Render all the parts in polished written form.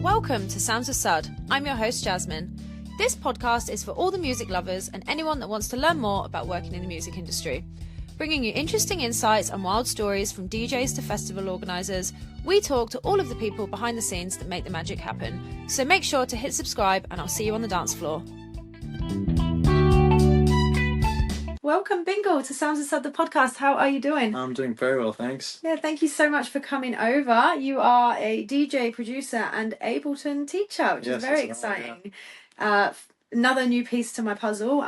Welcome to Sounds of Sud. I'm your host, Jasmine. This podcast is for all the music lovers and anyone that wants to learn more about working in the music industry. Bringing you interesting insights and wild stories from DJs to festival organisers, we talk to all of the people behind the scenes that make the magic happen. So make sure to hit subscribe and I'll see you on the dance floor. Welcome, Bingil, to Sounds of Sud, the podcast. How are you doing? I'm doing very well, thanks. Yeah, thank you so much for coming over. You are a DJ, producer and Ableton teacher, which is very exciting. Yeah. Another new piece to my puzzle.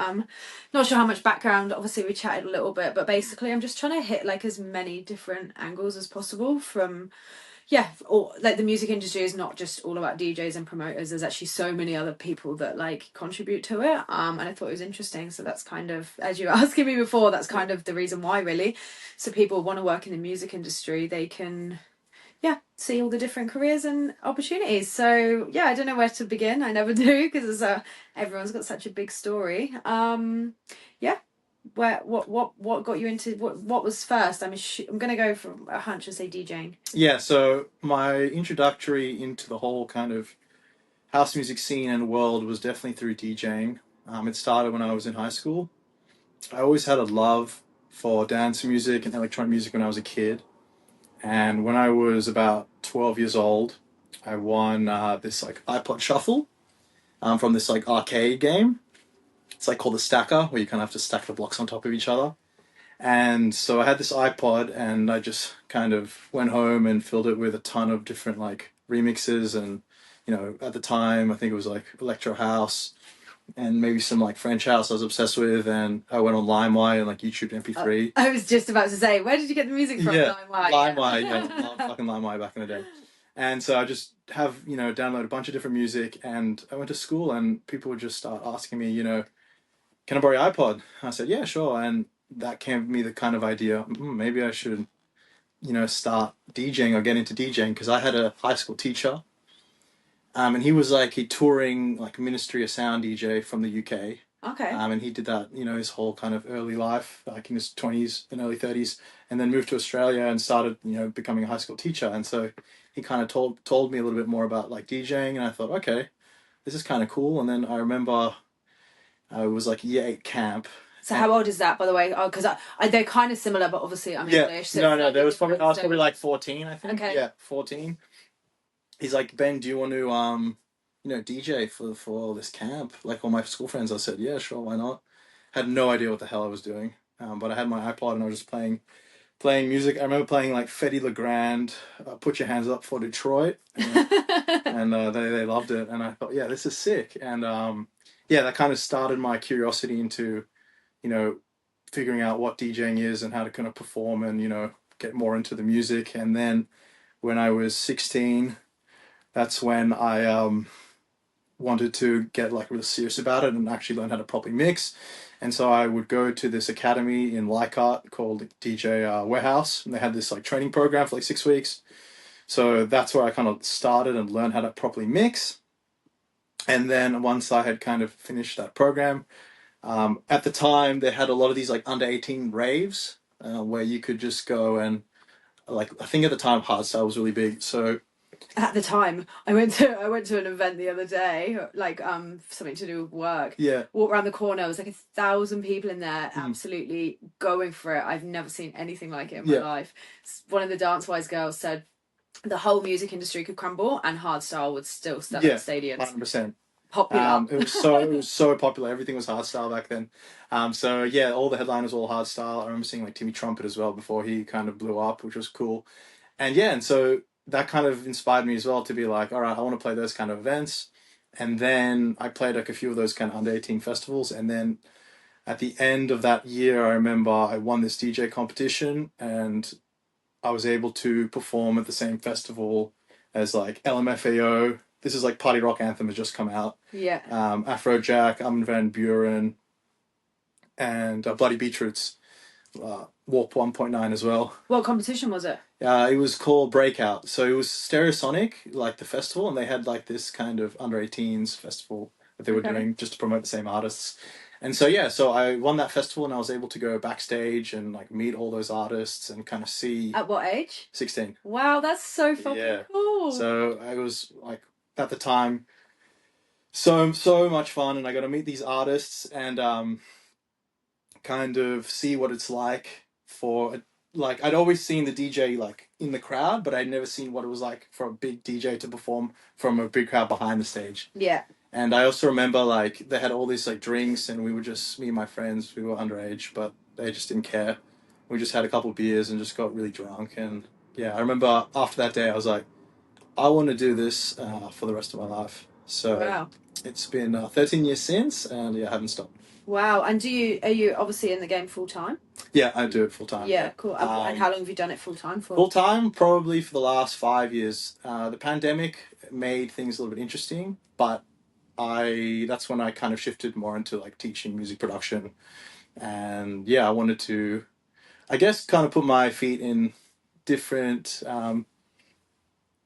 Not sure how much background, obviously we chatted a little bit, but basically I'm just trying to hit like as many different angles as possible from, like the music industry is not just all about DJs and promoters. There's actually so many other people that like contribute to it. And I thought it was interesting. So that's kind of, as you were asking me before, that's kind of the reason why, really. So people want to work in the music industry, they can see all the different careers and opportunities. So I don't know where to begin. I never do, because everyone's got such a big story. What got you into what was first? I'm gonna go from a hunch and say DJing. Yeah, so my introductory into the whole kind of house music scene and world was definitely through DJing. It started when I was in high school. I always had a love for dance music and electronic music when I was a kid. And when I was about 12 years old, I won this like iPod Shuffle from this like arcade game. It's like called the Stacker, where you kind of have to stack the blocks on top of each other. And so I had this iPod and I just kind of went home and filled it with a ton of different like remixes. And, you know, at the time, I think it was like Electro House and maybe some like French house I was obsessed with, and I went on LimeWire and like YouTube MP3. I was just about to say, where did you get the music from? LimeWire. LimeWire, fucking LimeWire back in the day. And so I just have, you know, download a bunch of different music, and I went to school and people would just start asking me, you know, can I borrow your iPod? I said, yeah, sure. And that gave me the kind of idea, maybe I should, you know, start DJing or get into DJing, because I had a high school teacher. And he was like a touring like Ministry of Sound DJ from the UK. Okay. And he did that, you know, his whole kind of early life, like in his 20s and early 30s, and then moved to Australia and started, you know, becoming a high school teacher. And so he kind of told me a little bit more about like DJing, and I thought, okay, this is kind of cool. And then I remember I was like year 8 camp. So how old is that, by the way? Oh, because they're kind of similar, but obviously I'm English. So I was probably like 14, I think. Okay. Yeah, 14. He's like, Ben, do you want to, you know, DJ for this camp? Like all my school friends. I said, yeah, sure, why not? Had no idea what the hell I was doing. But I had my iPod and I was just playing music. I remember playing like Fetty Legrand, Put Your Hands Up for Detroit. And they loved it. And I thought, yeah, this is sick. And that kind of started my curiosity into, you know, figuring out what DJing is and how to kind of perform and, you know, get more into the music. And then when I was 16, that's when I wanted to get like really serious about it and actually learn how to properly mix. And so I would go to this academy in Leichhardt called DJ Warehouse, and they had this like training program for like 6 weeks. So that's where I kind of started and learned how to properly mix. And then once I had kind of finished that program, at the time they had a lot of these like under 18 raves where you could just go and like, I think at the time hardstyle was really big. So at the time, I went to an event the other day, like something to do with work. Yeah. Walked around the corner, there was like 1,000 people in there, absolutely going for it. I've never seen anything like it in my life. One of the Dance Wise girls said the whole music industry could crumble and hardstyle would still sell out stadiums. 100%. Popular. It was so popular. Everything was hardstyle back then. All the headliners were all hardstyle. I remember seeing like Timmy Trumpet as well before he kind of blew up, which was cool. And so that kind of inspired me as well to be like, all right, I want to play those kind of events. And then I played like a few of those kind of under 18 festivals. And then at the end of that year, I remember I won this DJ competition and I was able to perform at the same festival as like LMFAO. This is like Party Rock Anthem has just come out. Yeah. Afrojack, Armin van Buuren, and Bloody Beetroots. Warp 1.9 as well. What competition was it? It was called Breakout. So it was Stereosonic, like the festival, and they had like this kind of under 18s festival that they were doing just to promote the same artists. And so I won that festival and I was able to go backstage and like meet all those artists and kind of see. At what age? 16. Wow, that's so fucking cool. So I was like at the time, so much fun, and I got to meet these artists and kind of see what it's like for, like, I'd always seen the DJ like in the crowd, but I'd never seen what it was like for a big DJ to perform from a big crowd behind the stage. Yeah. And I also remember like they had all these like drinks, and we were just, me and my friends, we were underage, but they just didn't care. We just had a couple of beers and just got really drunk. And yeah, I remember after that day I was like, I want to do this for the rest of my life. So wow. It's been 13 years since, and yeah, I haven't stopped. Wow. And are you obviously in the game full time? Yeah, I do it full time. Yeah, cool. And how long have you done it full time for? Full time, probably for the last 5 years. The pandemic made things a little bit interesting, but that's when I kind of shifted more into like teaching music production. And yeah, I wanted to, I guess, kind of put my feet in different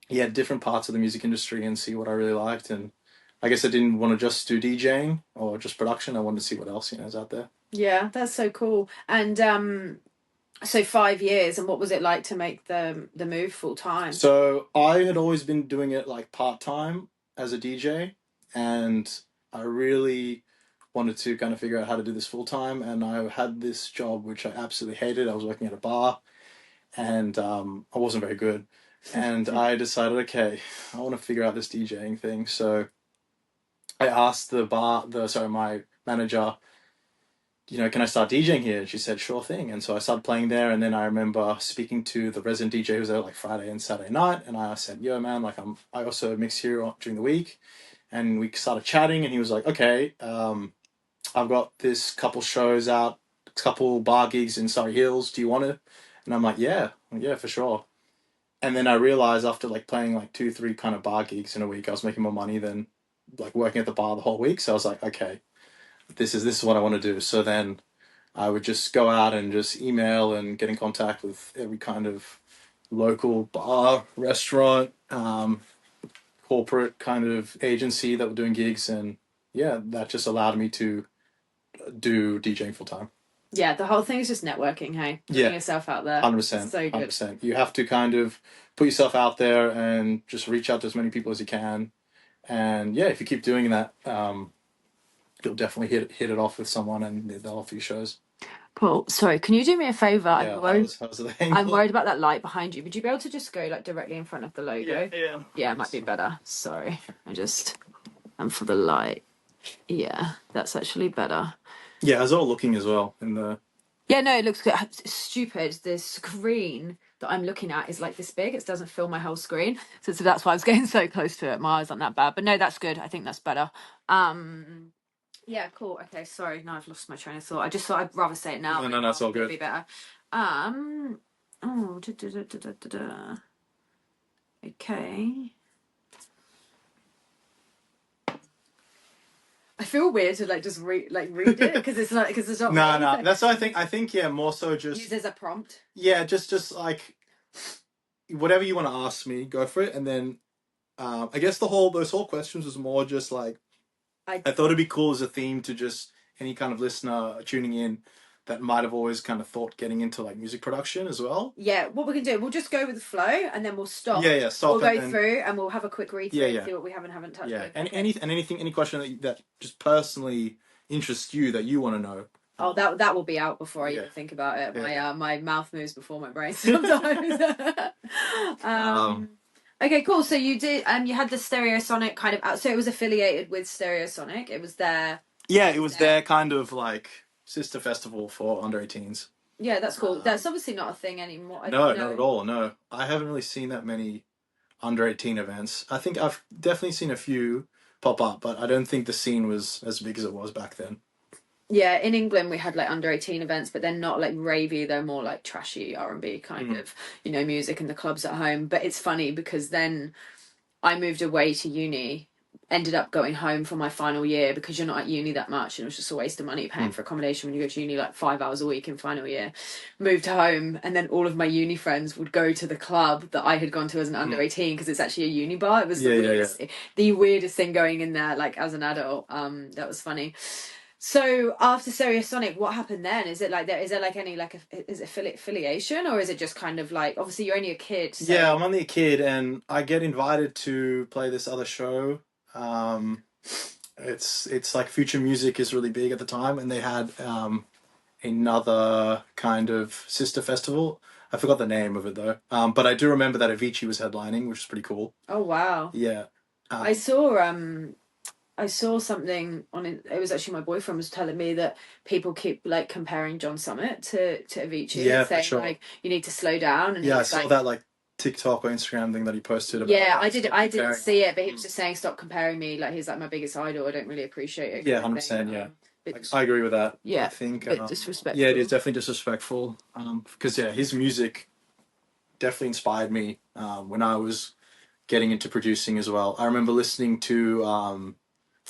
different parts of the music industry and see what I really liked. And I guess I didn't want to just do DJing or just production. I wanted to see what else is out there. Yeah, that's so cool. And so 5 years, and what was it like to make the move full time? So I had always been doing it like part time as a DJ, and I really wanted to kind of figure out how to do this full time. And I had this job which I absolutely hated. I was working at a bar, and I wasn't very good. And I decided, okay, I want to figure out this DJing thing. So I asked my manager, can I start DJing here? And she said, sure thing. And so I started playing there. And then I remember speaking to the resident DJ who was there like Friday and Saturday night. And I said, yo, man, like I also mix here during the week. And we started chatting, and he was like, okay, I've got this couple shows out, couple bar gigs in Surrey Hills. Do you want it? And I'm like, yeah, for sure. And then I realized after like playing like 2-3 kind of bar gigs in a week, I was making more money than like working at the bar the whole week. So I was like, okay, this is what I want to do. So then I would just go out and just email and get in contact with every kind of local bar, restaurant, corporate kind of agency that were doing gigs. And yeah, that just allowed me to do DJing full time. Yeah, the whole thing is just networking, hey? Putting yourself out there. 100%. So good. 100%. You have to kind of put yourself out there and just reach out to as many people as you can. And yeah, if you keep doing that, you'll definitely hit it off with someone, and they'll offer you shows. Paul, sorry, can you do me a favour? Yeah, I'm worried about that light behind you. Would you be able to just go like directly in front of the logo? Yeah. Yeah, it might be better. Sorry. I'm for the light. Yeah, that's actually better. Yeah, I was all looking as well in the... Yeah, no, it looks good. It's stupid. The screen that I'm looking at is like this big. It doesn't fill my whole screen. So that's why I was getting so close to it. My eyes aren't that bad. But no, that's good. I think that's better. Yeah, cool. Okay, sorry. Now I've lost my train of thought. I just thought I'd rather say it now. No, that's all good. It'd be better. Okay. I feel weird to like just read it because it's not No. That's what I think. I think more so just use as a prompt. Yeah, just like whatever you want to ask me, go for it. And then I guess those whole questions was more just like I thought it'd be cool as a theme to just any kind of listener tuning in that might have always kind of thought getting into like music production as well. Yeah, what we can do, we'll just go with the flow and then we'll stop. Yeah, stop. We'll go through and we'll have a quick read through and see what we haven't touched. Yeah, and any question that just personally interests you that you want to know. Oh, that will be out before I even think about it. My mouth moves before my brain sometimes. Okay, cool. So you did you had the Stereosonic kind of out, so it was affiliated with Stereosonic. It was there. Yeah, it was their kind of like sister festival for under 18s. Yeah, that's cool. That's obviously not a thing anymore. No, not at all. No, I haven't really seen that many under 18 events. I think I've definitely seen a few pop up, but I don't think the scene was as big as it was back then. Yeah, in England we had like under 18 events, but they're not like ravey. They're more like trashy R&B kind of, music in the clubs at home. But it's funny because then I moved away to uni, ended up going home for my final year because you're not at uni that much, and it was just a waste of money paying for accommodation when you go to uni like 5 hours a week in final year. Moved home, and then all of my uni friends would go to the club that I had gone to as an under 18 because it's actually a uni bar. It was the weirdest thing going in there like as an adult. That was funny. So after Stereosonic, what happened then? Is it like is there like any like is it affiliation, or is it just kind of like, obviously you're only a kid? So... Yeah, I'm only a kid, and I get invited to play this other show. It's like Future Music is really big at the time, and they had another kind of sister festival. I forgot the name of it though. But I do remember that Avicii was headlining, which is pretty cool. Oh wow. Yeah. I saw something on it. It was actually my boyfriend was telling me that people keep like comparing John Summit to Avicii, Yeah, saying for sure. like you need to slow down. And yeah, I saw that like TikTok or Instagram thing that he posted about. Yeah, I didn't see it, but he was just saying stop comparing me. Like he's like my biggest idol. I don't really appreciate it. Yeah, 100%. Yeah, I agree with that. Yeah, I think bit disrespectful. Yeah, it is definitely disrespectful. Because yeah, his music definitely inspired me when I was getting into producing as well. I remember listening to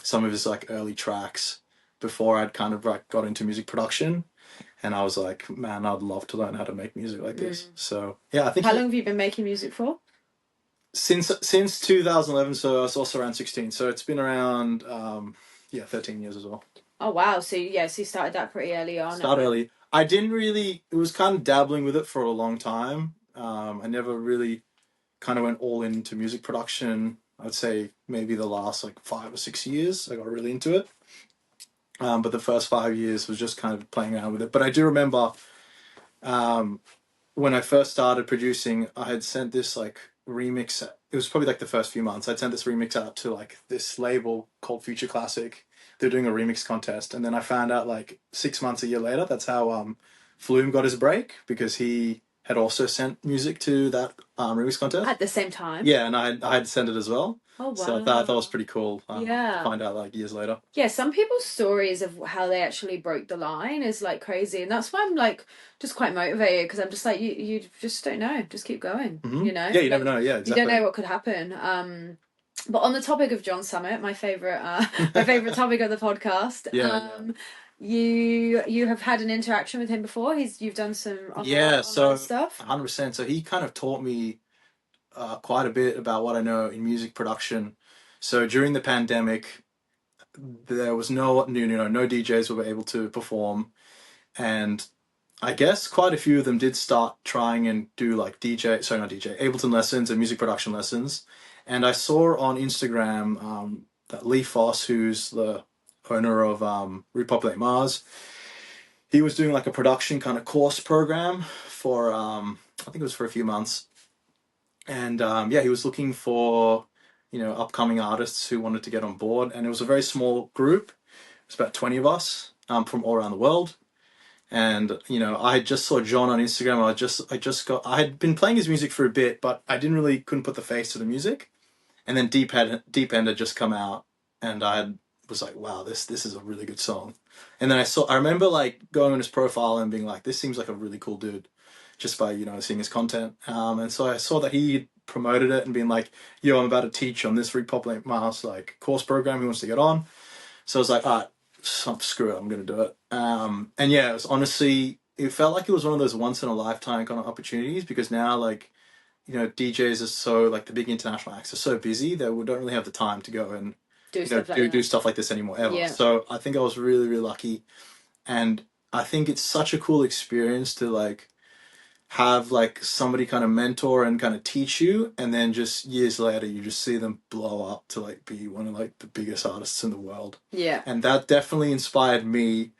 some of his like early tracks before I'd kind of like got into music production, and I was like, man, I'd love to learn how to make music like this. So yeah, I think. How long have you been making music for? Since 2011, so I was also around 16. So it's been around 13 years as well. Oh wow! So you started that pretty early on. Start early. I didn't really. It was kind of dabbling with it for a long time. I never really kind of went all into music production. I'd say maybe the last like 5 or 6 years I got really into it. But the first 5 years was just kind of playing around with it. But I do remember when I first started producing, I had sent this like remix. It was probably like the first few months. I'd sent this remix out to like this label called Future Classic. They're doing a remix contest, and then I found out like 6 months, a year later, that's how Flume got his break, because he had also sent music to that remix contest at the same time. Yeah, and I had sent it as well. Oh wow! So I thought that was pretty cool. Yeah. To find out like years later. Yeah, some people's stories of how they actually broke the line is like crazy, and that's why I'm like just quite motivated, because I'm just like you just don't know, just keep going. You know? Yeah, you never know. Yeah, exactly. You don't know what could happen. But on the topic of John Summit, my favorite topic of the podcast. You have had an interaction with him before. You've done some online stuff. 100%. So he kind of taught me quite a bit about what I know in music production. So during the pandemic, there was no DJs who were able to perform, and I guess quite a few of them did start trying and do like Ableton lessons and music production lessons. And I saw on Instagram that Lee Foss, who's the owner of Repopulate Mars, he was doing like a production kind of course program for I think it was for a few months. And he was looking for upcoming artists who wanted to get on board, and it was a very small group. It was about 20 of us from all around the world. And I just saw John on Instagram. I had been playing his music for a bit, but I couldn't put the face to the music. And then Deep End had just come out, and I was like, wow, this is a really good song. And then I remember like going on his profile and being like, this seems like a really cool dude, just by seeing his content. And so I saw that he promoted it and being like, yo, I'm about to teach on this Repopulate Mars like course program. He wants to get on. So I was like, all right, screw it, I'm gonna do it. And yeah, it was honestly, it felt like it was one of those once in a lifetime kind of opportunities, because now like DJs are so, like, the big international acts are so busy that we don't really have the time to go and do stuff like this anymore ever. So I think I was really, really lucky, and I think it's such a cool experience to like have like somebody kind of mentor and kind of teach you, and then just years later you just see them blow up to like be one of like the biggest artists in the world. Yeah. And that definitely inspired me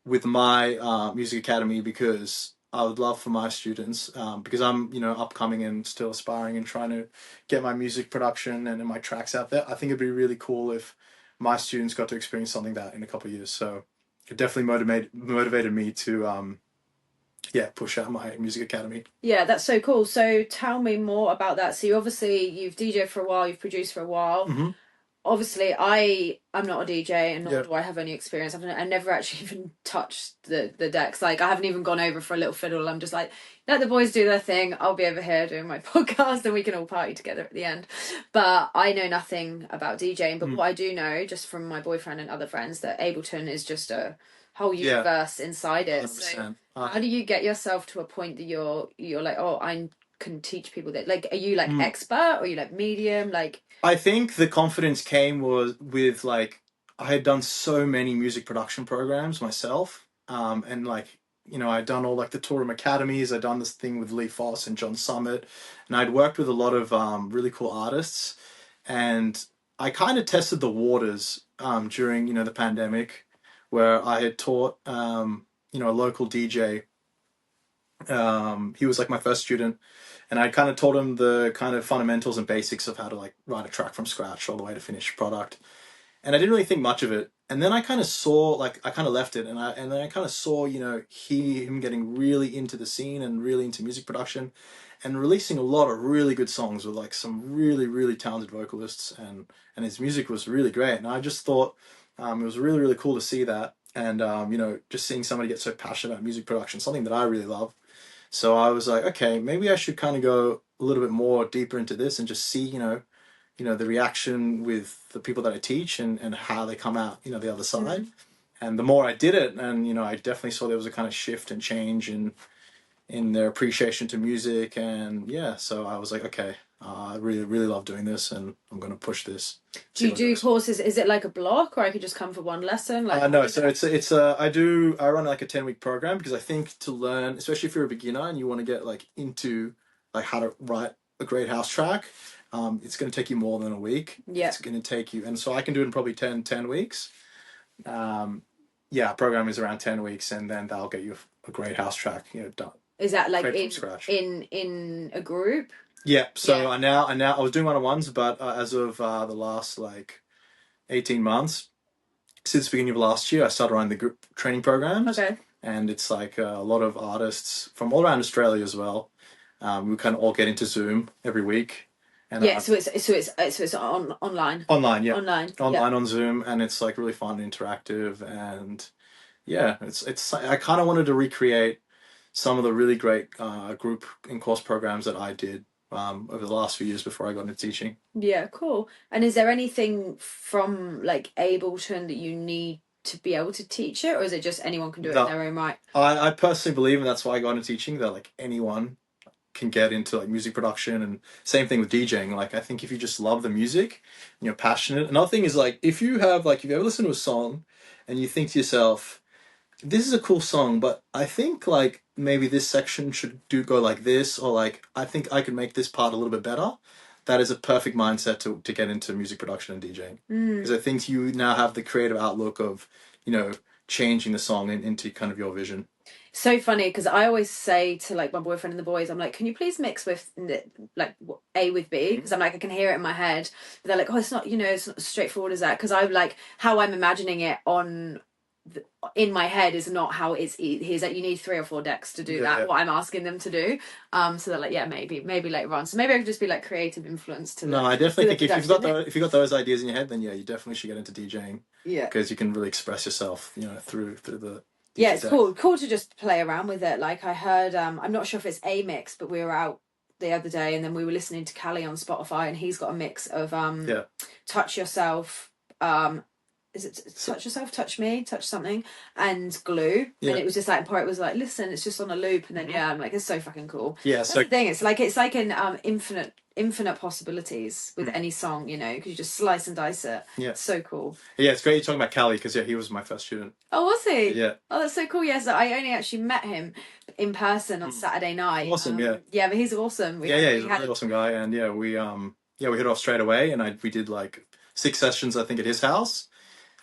with my music academy, because I would love for my students, because I'm upcoming and still aspiring and trying to get my music production and my tracks out there. I think it'd be really cool if my students got to experience something like that in a couple of years. So it definitely motivated me to push out my music academy. Yeah, that's so cool. So tell me more about that. So you've DJed for a while, you've produced for a while. Mm-hmm. Obviously, I'm not a DJ, and nor do I have any experience. I never actually even touched the decks. Like, I haven't even gone over for a little fiddle. I'm just like, let the boys do their thing. I'll be over here doing my podcast, and we can all party together at the end. But I know nothing about DJing. But what I do know, just from my boyfriend and other friends, that Ableton is just a whole universe inside it. 100%. So how do you get yourself to a point that you're like, oh, I can teach people that? Like, are you like expert, or are you like medium? Like, I think the confidence came with like, I had done so many music production programs myself, and like, you know, I'd done all like the Tourum Academies. I'd done this thing with Lee Foss and John Summit, and I'd worked with a lot of really cool artists, and I kind of tested the waters during, you know, the pandemic, where I had taught you know, a local DJ. He was like my first student, and I kind of taught him the kind of fundamentals and basics of how to like write a track from scratch all the way to finished product. And I didn't really think much of it. And then I kind of saw, like, I kind of left it, and then I kind of saw, you know, him getting really into the scene and really into music production, and releasing a lot of really good songs with like some really really talented vocalists, and his music was really great. And I just thought it was really really cool to see that, and you know, just seeing somebody get so passionate about music production, something that I really love. So I was like, okay, maybe I should kind of go a little bit more deeper into this and just see, you know, the reaction with the people that I teach, and how they come out, you know, the other side. And the more I did it, and, you know, I definitely saw there was a kind of shift and change in their appreciation to music. And yeah, so I was like, okay, I really, really love doing this, and I'm going to push this. Do you do courses? Is it like a block, or I could just come for one lesson? Like, no, so I run like a 10-week program, because I think to learn, especially if you're a beginner and you want to get like into like how to write a great house track, it's going to take you more than a week. Yeah. It's going to take you, and so I can do it in probably 10 weeks. Yeah, program is around 10 weeks, and then that'll get you a great house track, you know, done. Is that like in a group? Yeah. So I was doing one-on-ones, but as of the last like 18 months, since the beginning of last year, I started running the group training programs. Okay. And it's like a lot of artists from all around Australia as well. We kind of all get into Zoom every week. And yeah, so it's online. Online, yeah. Online on Zoom, and it's like really fun and interactive, and yeah, it's I kind of wanted to recreate some of the really great group and course programs that I did over the last few years before I got into teaching. Yeah, cool. And is there anything from like Ableton that you need to be able to teach it, or is it just anyone can do it in their own right? I personally believe, and that's why I got into teaching, that like anyone can get into like music production, and same thing with DJing. Like, I think if you just love the music and you're passionate. Another thing is, like, if you ever listen to a song and you think to yourself, this is a cool song, but I think like maybe this section should go like this, or like I think I could make this part a little bit better. That is a perfect mindset to get into music production and DJing, because I think you now have the creative outlook of, you know, changing the song into kind of your vision. So funny, because I always say to like my boyfriend and the boys, I'm like, can you please mix with like A with B, because I'm like, I can hear it in my head, but they're like, oh, it's not, you know, it's not as straightforward as that, because I'm like, how I'm imagining it in my head is not how it's he's like, you need 3 or 4 decks to do what I'm asking them to do. So they're like, yeah, maybe later on, so maybe I could just be like creative influence to I definitely think if you've got those ideas in your head, then yeah, you definitely should get into DJing, because you can really express yourself, you know, through the yeah, it's cool to just play around with it. Like, I heard I'm not sure if it's a mix, but we were out the other day and then we were listening to Callie on Spotify, and he's got a mix of Touch Yourself, is it Touch Yourself, Touch Me, Touch Something, and Glue. And it was just like, part it was like, listen, it's just on a loop, and then I'm like, it's so fucking cool. That's the thing, it's like an infinite possibilities with any song, you know, because you just slice and dice it. It's so cool. Yeah, it's great you're talking about Callie, because he was my first student. Oh, was he? Yeah. Oh, that's so cool. Yes, I only actually met him in person on Saturday night. Awesome. Yeah, but he's awesome. He's a really awesome guy, and we hit off straight away, and we did like 6 sessions, I think, at his house.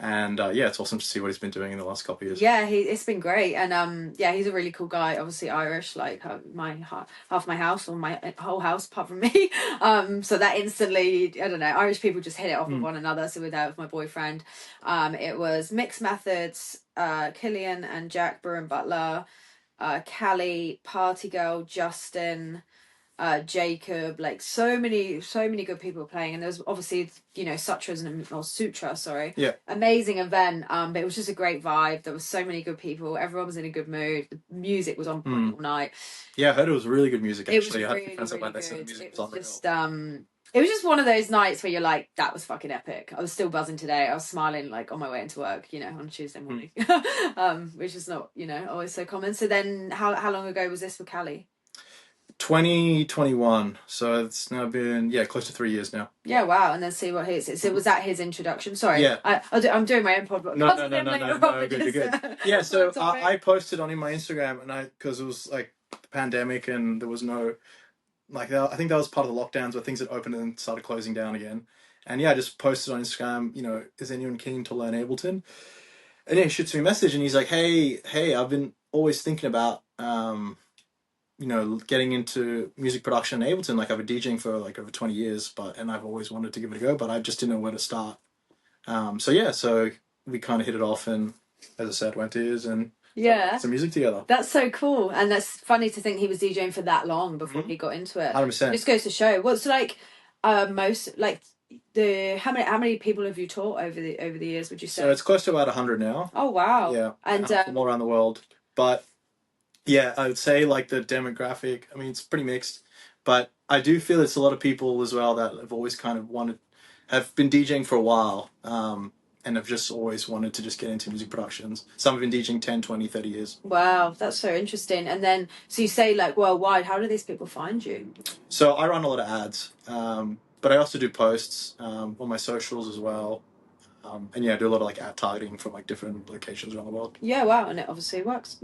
And it's awesome to see what he's been doing in the last couple of years. Yeah, it's been great, and he's a really cool guy. Obviously Irish, like half my house, or my whole house apart from me. So that instantly, I don't know, Irish people just hit it off with one another. So with my boyfriend, it was Mixed Methods, Killian and Jack, Buuren Butler, Callie, Party Girl, Justin, Jacob, like so many good people playing, and there was obviously, you know, Sutra, sorry. Yeah. Amazing event. But it was just a great vibe. There was so many good people. Everyone was in a good mood. The music was on point all night. Yeah, I heard it was really good music, actually. It was it was just one of those nights where you're like, that was fucking epic. I was still buzzing today. I was smiling like on my way into work, you know, on Tuesday morning. Which is not, you know, always so common. So then how long ago was this with Callie? 2021. So it's now been close to 3 years now. Yeah, wow. And then see what his. So was that his introduction? Sorry, yeah. I'm doing my own podcast. No, good. Yeah, so I posted on my Instagram, and because it was like the pandemic and there was no like I think that was part of the lockdowns where things had opened and started closing down again. And I just posted on Instagram, is anyone keen to learn Ableton? And he shoots me a message and he's like, hey, I've been always thinking about getting into music production in Ableton. Like I've been DJing for like over 20 years, and I've always wanted to give it a go, but I just didn't know where to start. So we kind of hit it off, and as I said, went to his and some music together. That's so cool, and that's funny to think he was DJing for that long before he got into it. 100%. It just goes to show. What's like most like how many people have you taught over the years? Would you say? So it's close to about 100 now. Oh wow! Yeah, and from all around the world, but. Yeah, I would say like the demographic, I mean, it's pretty mixed, but I do feel it's a lot of people as well that have always kind of have been DJing for a while, and have just always wanted to just get into music productions. Some have been DJing 10, 20, 30 years. Wow, that's so interesting. And then, so you say like worldwide, how do these people find you? So I run a lot of ads, but I also do posts on my socials as well. And I do a lot of like ad targeting from like different locations around the world. Yeah, wow, and it obviously works.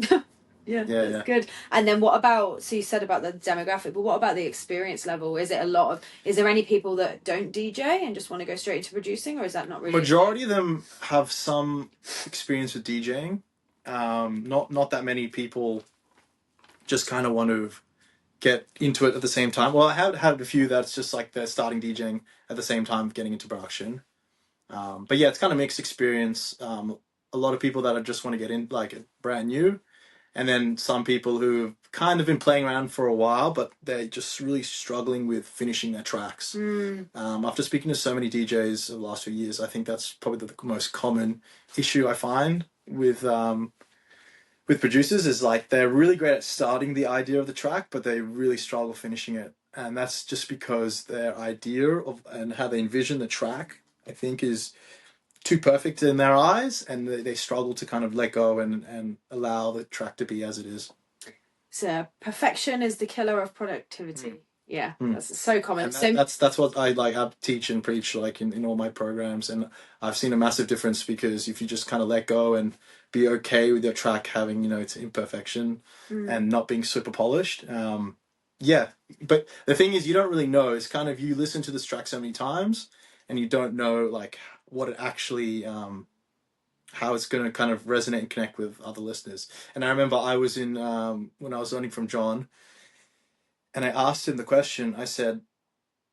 That's good. And then what about, so you said about the demographic, but what about the experience level? Is there any people that don't DJ and just want to go straight into producing, or is that not really? Majority of them have some experience with DJing. Not that many people just kind of want to get into it at the same time. Well, I have had a few that's just like they're starting DJing at the same time getting into production. But yeah, it's kind of mixed experience. A lot of people that just want to get in like brand new. And then some people who've kind of been playing around for a while, but they're just really struggling with finishing their tracks. After speaking to so many DJs over the last few years, I think that's probably the most common issue I find with producers is like they're really great at starting the idea of the track, but they really struggle finishing it. And that's just because their idea of and how they envision the track, I think, is too perfect in their eyes, and they struggle to kind of let go and allow the track to be as it is. So perfection is the killer of productivity. That's so common. That's what I teach and preach like in all my programs, and I've seen a massive difference because if you just kind of let go and be okay with your track having its imperfection and not being super polished. But the thing is, you don't really know. It's kind of you listen to this track so many times and you don't know like what it actually how it's going to kind of resonate and connect with other listeners. And I remember I was in when I was learning from John, and I asked him the question. I said,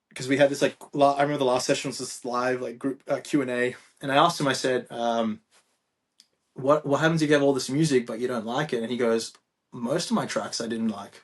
because we had this like I remember the last session was this live like group Q&A, and I asked him, I said, what happens if you have all this music but you don't like it? And he goes, most of my tracks I didn't like.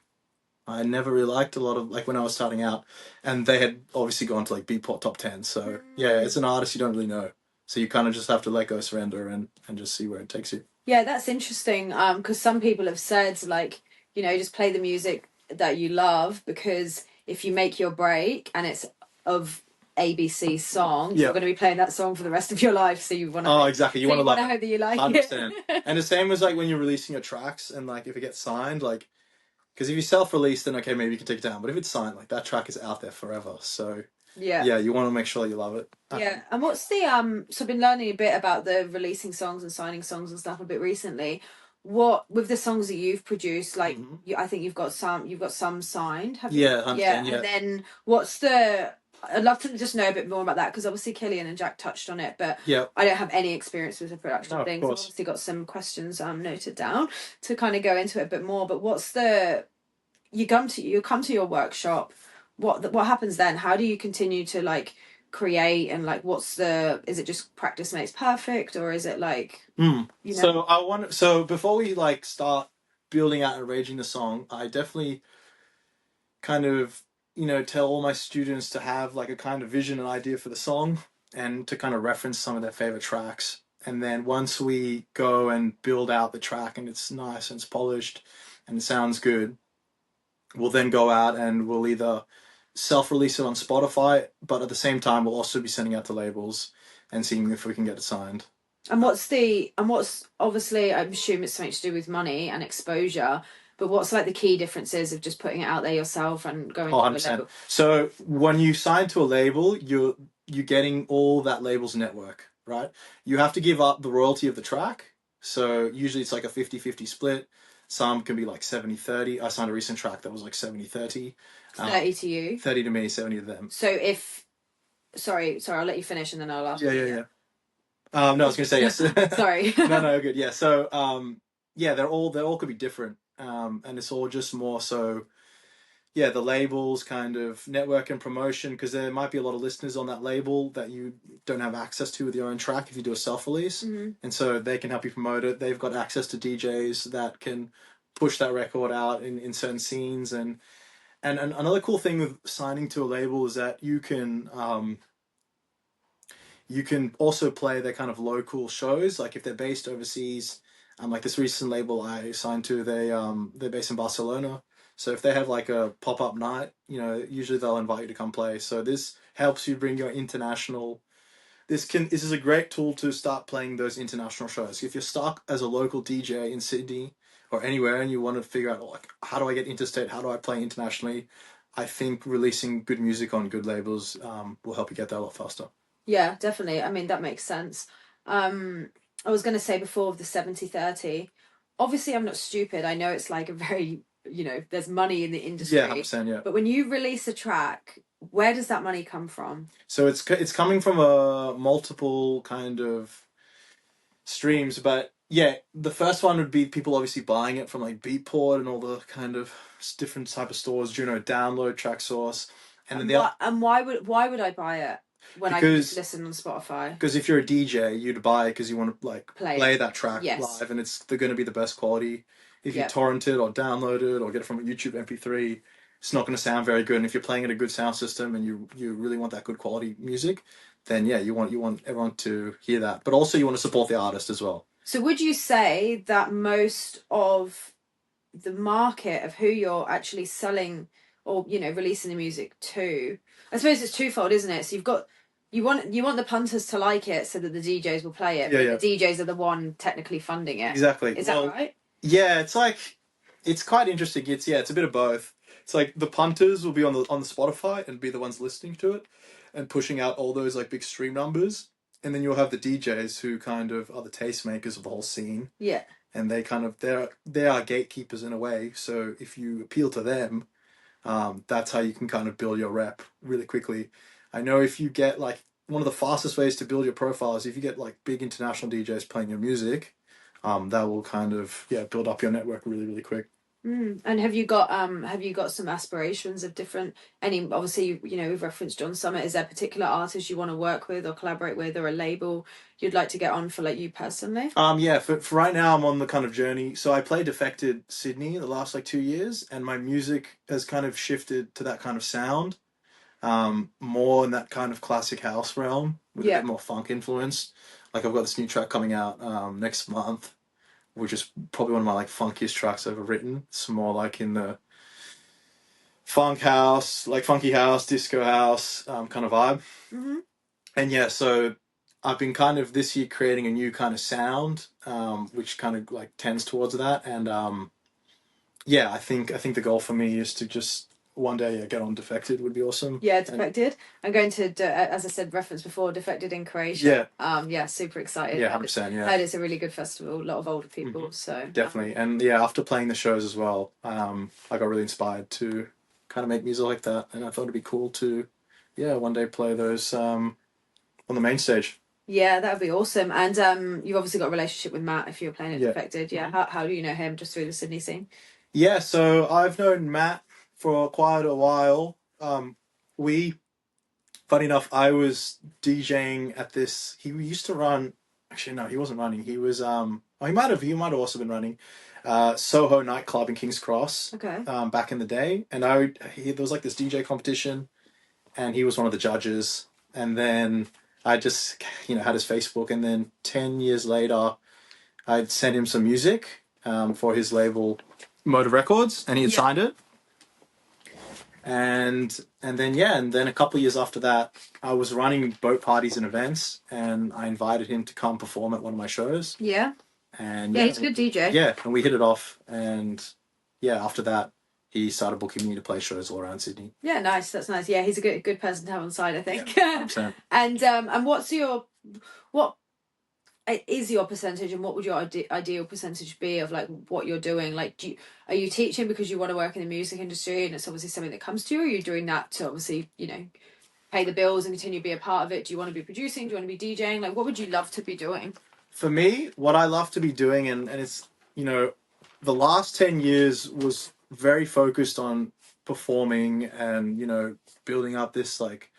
I never really liked a lot of like when I was starting out, and they had obviously gone to like Beatport top 10. So yeah, it's an artist you don't really know. So you kind of just have to let go, surrender, and just see where it takes you. Yeah, that's interesting. Because some people have said like, just play the music that you love, because if you make your break and it's of ABC song, you're going to be playing that song for the rest of your life. So you want to. Oh, exactly. You want to love it. Hope that you like 100%. it. And the same as like when you're releasing your tracks, and like if it gets signed, like. Because if you self-release, then okay, maybe you can take it down. But if it's signed, like that track is out there forever. So yeah, you want to make sure you love it. Yeah, and what's the so I've been learning a bit about the releasing songs and signing songs and stuff a bit recently. What with the songs that you've produced, like I think you've got some signed. Have you? Yeah. And then what's the? I'd love to just know a bit more about that, because obviously Killian and Jack touched on it, but I don't have any experience with the production thing. So I've obviously got some questions noted down to kind of go into it a bit more. But what's the? You come to your workshop. What happens then? How do you continue to like create, and like is it just practice makes perfect, or is it like So before we like start building out and arranging the song, I definitely kind of tell all my students to have like a kind of vision and idea for the song, and to kind of reference some of their favorite tracks. And then once we go and build out the track and it's nice and it's polished and it sounds good, we'll then go out and we'll either self-release it on Spotify, but at the same time we'll also be sending out to labels and seeing if we can get it signed. And what's obviously, I assume it's something to do with money and exposure. But what's like the key differences of just putting it out there yourself and going to a label? So when you sign to a label, you're getting all that label's network, right? You have to give up the royalty of the track. So usually it's like a 50-50 split. Some can be like 70-30. I signed a recent track that was like 70-30. 30 to you? 30 to me, 70 to them. So if... Sorry, I'll let you finish and then I'll ask. Yeah. No, I was going to say yes. Sorry. No, good. Yeah. So, yeah, they all could be different. And it's all just more so, yeah, the labels kind of network and promotion, because there might be a lot of listeners on that label that you don't have access to with your own track if you do a self-release. And so they can help you promote it. They've got access to DJs that can push that record out in certain scenes. And another cool thing with signing to a label is that you can also play their kind of local shows. Like if they're based overseas, like this recent label I signed to, they're based in Barcelona. So if they have like a pop-up night, usually they'll invite you to come play. So this helps you bring your international. This is a great tool to start playing those international shows. If you're stuck as a local DJ in Sydney or anywhere and you want to figure out like, how do I get interstate? How do I play internationally? I think releasing good music on good labels will help you get there a lot faster. Yeah, definitely. I mean, that makes sense. I was going to say before the 70-30, obviously I'm not stupid. I know it's like a very, there's money in the industry. Yeah, 100%, yeah. But when you release a track, where does that money come from? So it's coming from a multiple kind of streams, but yeah, the first one would be people obviously buying it from like Beatport and all the kind of different type of stores, Juno Download, Track Source, and why would I buy it? When I can just listen on Spotify. Because if you're a DJ, you'd buy it because you want to like play that track live, and they're going to be the best quality. If you torrent it or download it or get it from a YouTube MP3, it's not going to sound very good. And if you're playing at a good sound system and you really want that good quality music, then yeah, you want everyone to hear that. But also you want to support the artist as well. So would you say that most of the market of who you're actually selling or releasing the music to, I suppose it's twofold, isn't it? So you want the punters to like it so that the DJs will play it. Yeah. The DJs are the one technically funding it. Exactly. Is that right? Yeah, it's quite interesting. It's a bit of both. It's like the punters will be on the Spotify and be the ones listening to it and pushing out all those like big stream numbers, and then you'll have the DJs who kind of are the tastemakers of the whole scene. Yeah. And they kind of they are gatekeepers in a way. So if you appeal to them, that's how you can kind of build your rep really quickly. I know if you get like one of the fastest ways to build your profile is if you get like big international DJs playing your music, that will kind of build up your network really, really quick. And have you got some aspirations of obviously we've referenced John Summit. Is there a particular artist you want to work with or collaborate with, or a label you'd like to get on for like you personally? For right now I'm on the kind of journey. So I played Defected Sydney the last like 2 years, and my music has kind of shifted to that kind of sound, more in that kind of classic house realm with a bit more funk influence. Like I've got this new track coming out next month, which is probably one of my like funkiest tracks I've ever written. It's more like in the funk house, like funky house, disco house kind of vibe. And so I've been kind of this year creating a new kind of sound, which kind of like tends towards that. And I think the goal for me is to just one day get on Defected would be awesome. Yeah, Defected. I'm going to, as I said, reference before, Defected in Croatia. Super excited. Yeah, 100%. Yeah, heard it's a really good festival. A lot of older people. So definitely. And after playing the shows as well, I got really inspired to kind of make music like that, and I thought it'd be cool to one day play those on the main stage. Yeah, that would be awesome. And you've obviously got a relationship with Matt if you're playing at Defected. Yeah. How do you know him? Just through the Sydney scene? Yeah, so I've known Matt for quite a while. Funny enough, I was DJing at this. He used to run. Actually, no, he wasn't running. He was. He might have also been running Soho nightclub in King's Cross. Okay. Back in the day, and there was like this DJ competition, and he was one of the judges. And then I just had his Facebook, and then 10 years later, I'd sent him some music for his label, Motive Records, and he had signed it. And then a couple of years after that, I was running boat parties and events, and I invited him to come perform at one of my shows. Yeah. And he's a good DJ. Yeah, and we hit it off, and yeah, after that, he started booking me to play shows all around Sydney. Yeah, nice. That's nice. Yeah, he's a good person to have on side, I think. Yeah, and what is your percentage, and what would your ideal percentage be of like what you're doing? Like, are you teaching because you want to work in the music industry and it's obviously something that comes to you? Or are you doing that to obviously, you know, pay the bills and continue to be a part of it? Do you want to be producing? Do you want to be DJing? Like, what would you love to be doing? For me, what I love to be doing, and it's, you know, the last 10 years was very focused on performing and, you know, building up this, like,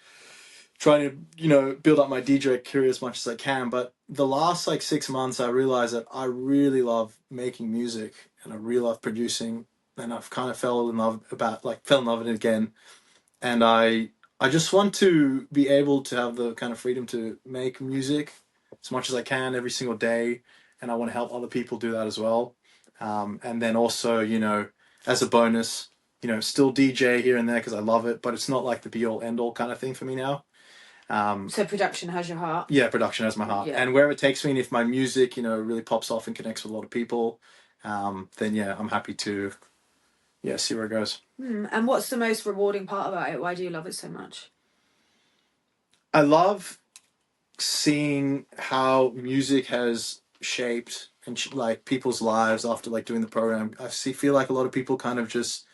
trying to, you know, build up my DJ career as much as I can. But the last, like, 6 months, I realized that I really love making music and I really love producing. And I've kind of fell in love with it again. And I just want to be able to have the kind of freedom to make music as much as I can every single day, and I want to help other people do that as well. And then also, you know, as a bonus, you know, still DJ here and there because I love it, but it's not like the be all end all kind of thing for me now. So production has your heart. Yeah, production has my heart, and wherever it takes me, and if my music, you know, really pops off and connects with a lot of people, then yeah, I'm happy to see where it goes. And what's the most rewarding part about it? Why do you love it so much? I love seeing how music has shaped and like people's lives after like doing the program. Feel like a lot of people kind of just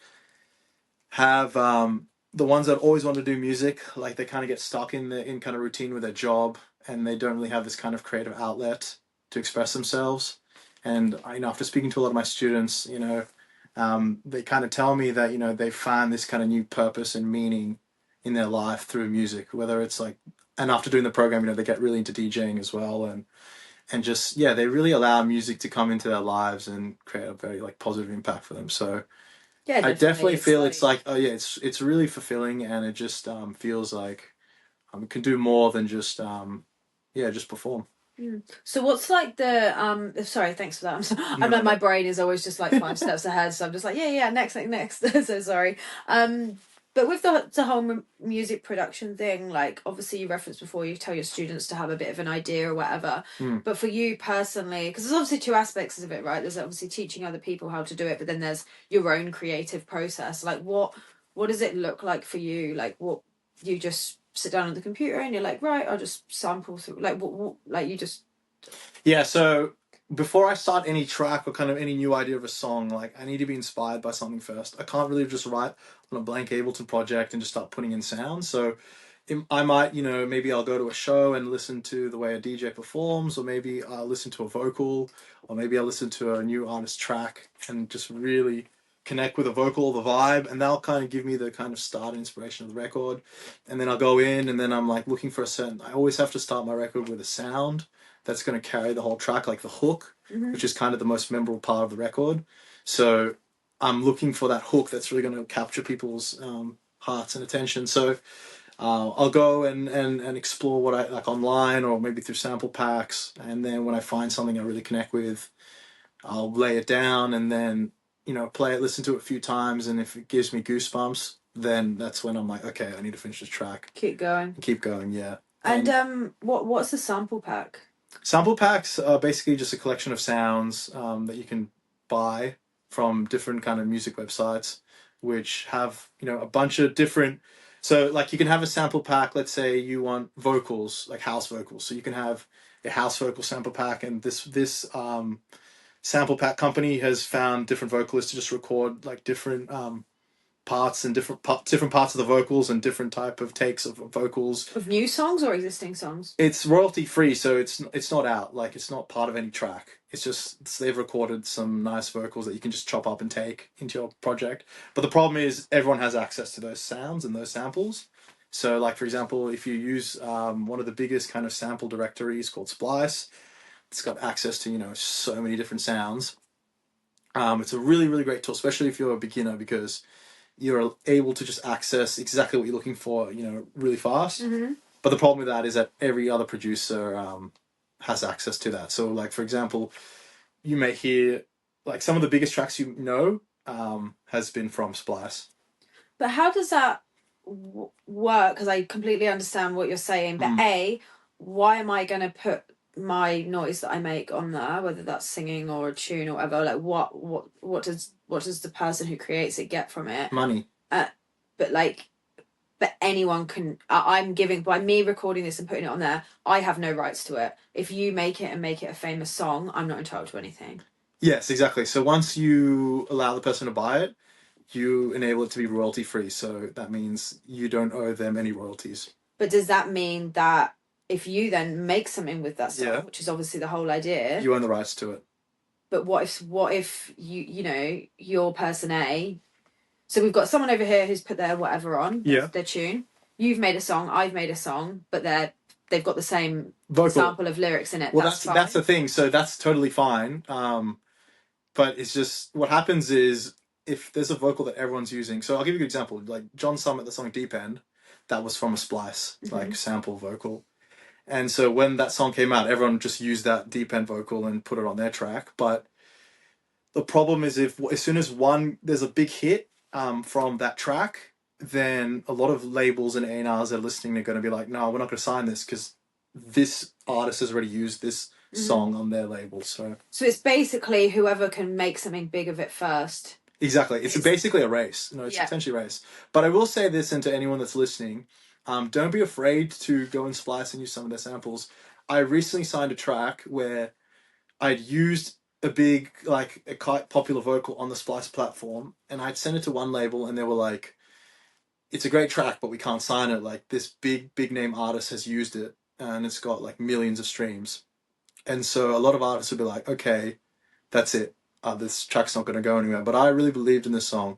have the ones that always want to do music, like they kind of get stuck in kind of routine with their job, and they don't really have this kind of creative outlet to express themselves. And you know, after speaking to a lot of my students, you know, they kind of tell me that, you know, they find this kind of new purpose and meaning in their life through music, whether it's like, and after doing the program, you know, they get really into DJing as well, and just they really allow music to come into their lives and create a very like positive impact for them. So yeah, I definitely feel it's like it's really fulfilling, and it just feels like it can do more than just just perform. So what's like the sorry, thanks for that. I'm like, my brain is always just like 5 steps ahead, so I'm just like next. So sorry. But with the whole music production thing, like obviously you referenced before, you tell your students to have a bit of an idea or whatever. But for you personally, because there's obviously 2 aspects of it, right? There's obviously teaching other people how to do it, but then there's your own creative process. Like what does it look like for you? Like what you just sit down on the computer and you're like, right, I'll just sample through. Like what like you just. Yeah. So before I start any track or kind of any new idea of a song, like I need to be inspired by something first. I can't really just write on a blank Ableton project and just start putting in sounds. So I might, you know, maybe I'll go to a show and listen to the way a DJ performs, or maybe I'll listen to a vocal, or maybe I'll listen to a new artist track and just really connect with the vocal or the vibe, and that'll kind of give me the kind of start inspiration of the record. And then I'll go in, and then I'm like looking for I always have to start my record with a sound that's going to carry the whole track, like the hook, which is kind of the most memorable part of the record. So I'm looking for that hook that's really going to capture people's hearts and attention. So I'll go and explore what I like online, or maybe through sample packs, and then when I find something I really connect with, I'll lay it down and then, you know, play it, listen to it a few times, and if it gives me goosebumps, then that's when I'm like, okay, I need to finish this track. Keep going, yeah. And what's the sample pack? Sample packs are basically just a collection of sounds that you can buy from different kind of music websites, which have, you know, a bunch of different. So like you can have a sample pack. Let's say you want vocals, like house vocals. So you can have a house vocal sample pack, and this sample pack company has found different vocalists to just record like different parts and different parts of the vocals and different type of takes of vocals. Of new songs or existing songs? It's royalty free, so it's not out, like it's not part of any track. It's just they've recorded some nice vocals that you can just chop up and take into your project. But the problem is everyone has access to those sounds and those samples. So like for example, if you use one of the biggest kind of sample directories called Splice, it's got access to, you know, so many different sounds. It's a really, really great tool, especially if you're a beginner, because you're able to just access exactly what you're looking for, you know, really fast. But the problem with that is that every other producer has access to that. So like, for example, you may hear like some of the biggest tracks you know has been from Splice. But how does that work? Because I completely understand what you're saying, but why am I going to put my noise that I make on there, whether that's singing or a tune or whatever, like what does the person who creates it get from it? Money. But like, but anyone can. I'm giving, by me recording this and putting it on there, I have no rights to it. If you make it and make it a famous song, I'm not entitled to anything. Yes, exactly. So once you allow the person to buy it, you enable it to be royalty free. So that means you don't owe them any royalties. But does that mean that if you then make something with that song, which is obviously the whole idea, you own the rights to it? But what if you're person A? So we've got someone over here who's put their whatever on, their tune. You've made a song, I've made a song, but they've got the same sample of lyrics in it. Well, that's the thing. So that's totally fine. But it's just what happens is if there's a vocal that everyone's using. So I'll give you a good example. Like John Summit, the song Deep End, that was from a splice, like sample vocal. And so when that song came out, everyone just used that deep end vocal and put it on their track. But the problem is if as soon as there's a big hit from that track, then a lot of labels and A&Rs that are listening are going to be like, no, we're not going to sign this because this artist has already used this song on their label. So it's basically whoever can make something big of it first. Exactly. It's basically a race. It's essentially a race. But I will say this, and to anyone that's listening, don't be afraid to go and splice and use some of their samples. I recently signed a track where I'd used a big, like, a quite popular vocal on the Splice platform, and I'd sent it to one label, and they were like, it's a great track, but we can't sign it. Like, this big name artist has used it, and it's got, like, millions of streams. And so a lot of artists would be like, okay, that's it. This track's not going to go anywhere. But I really believed in this song.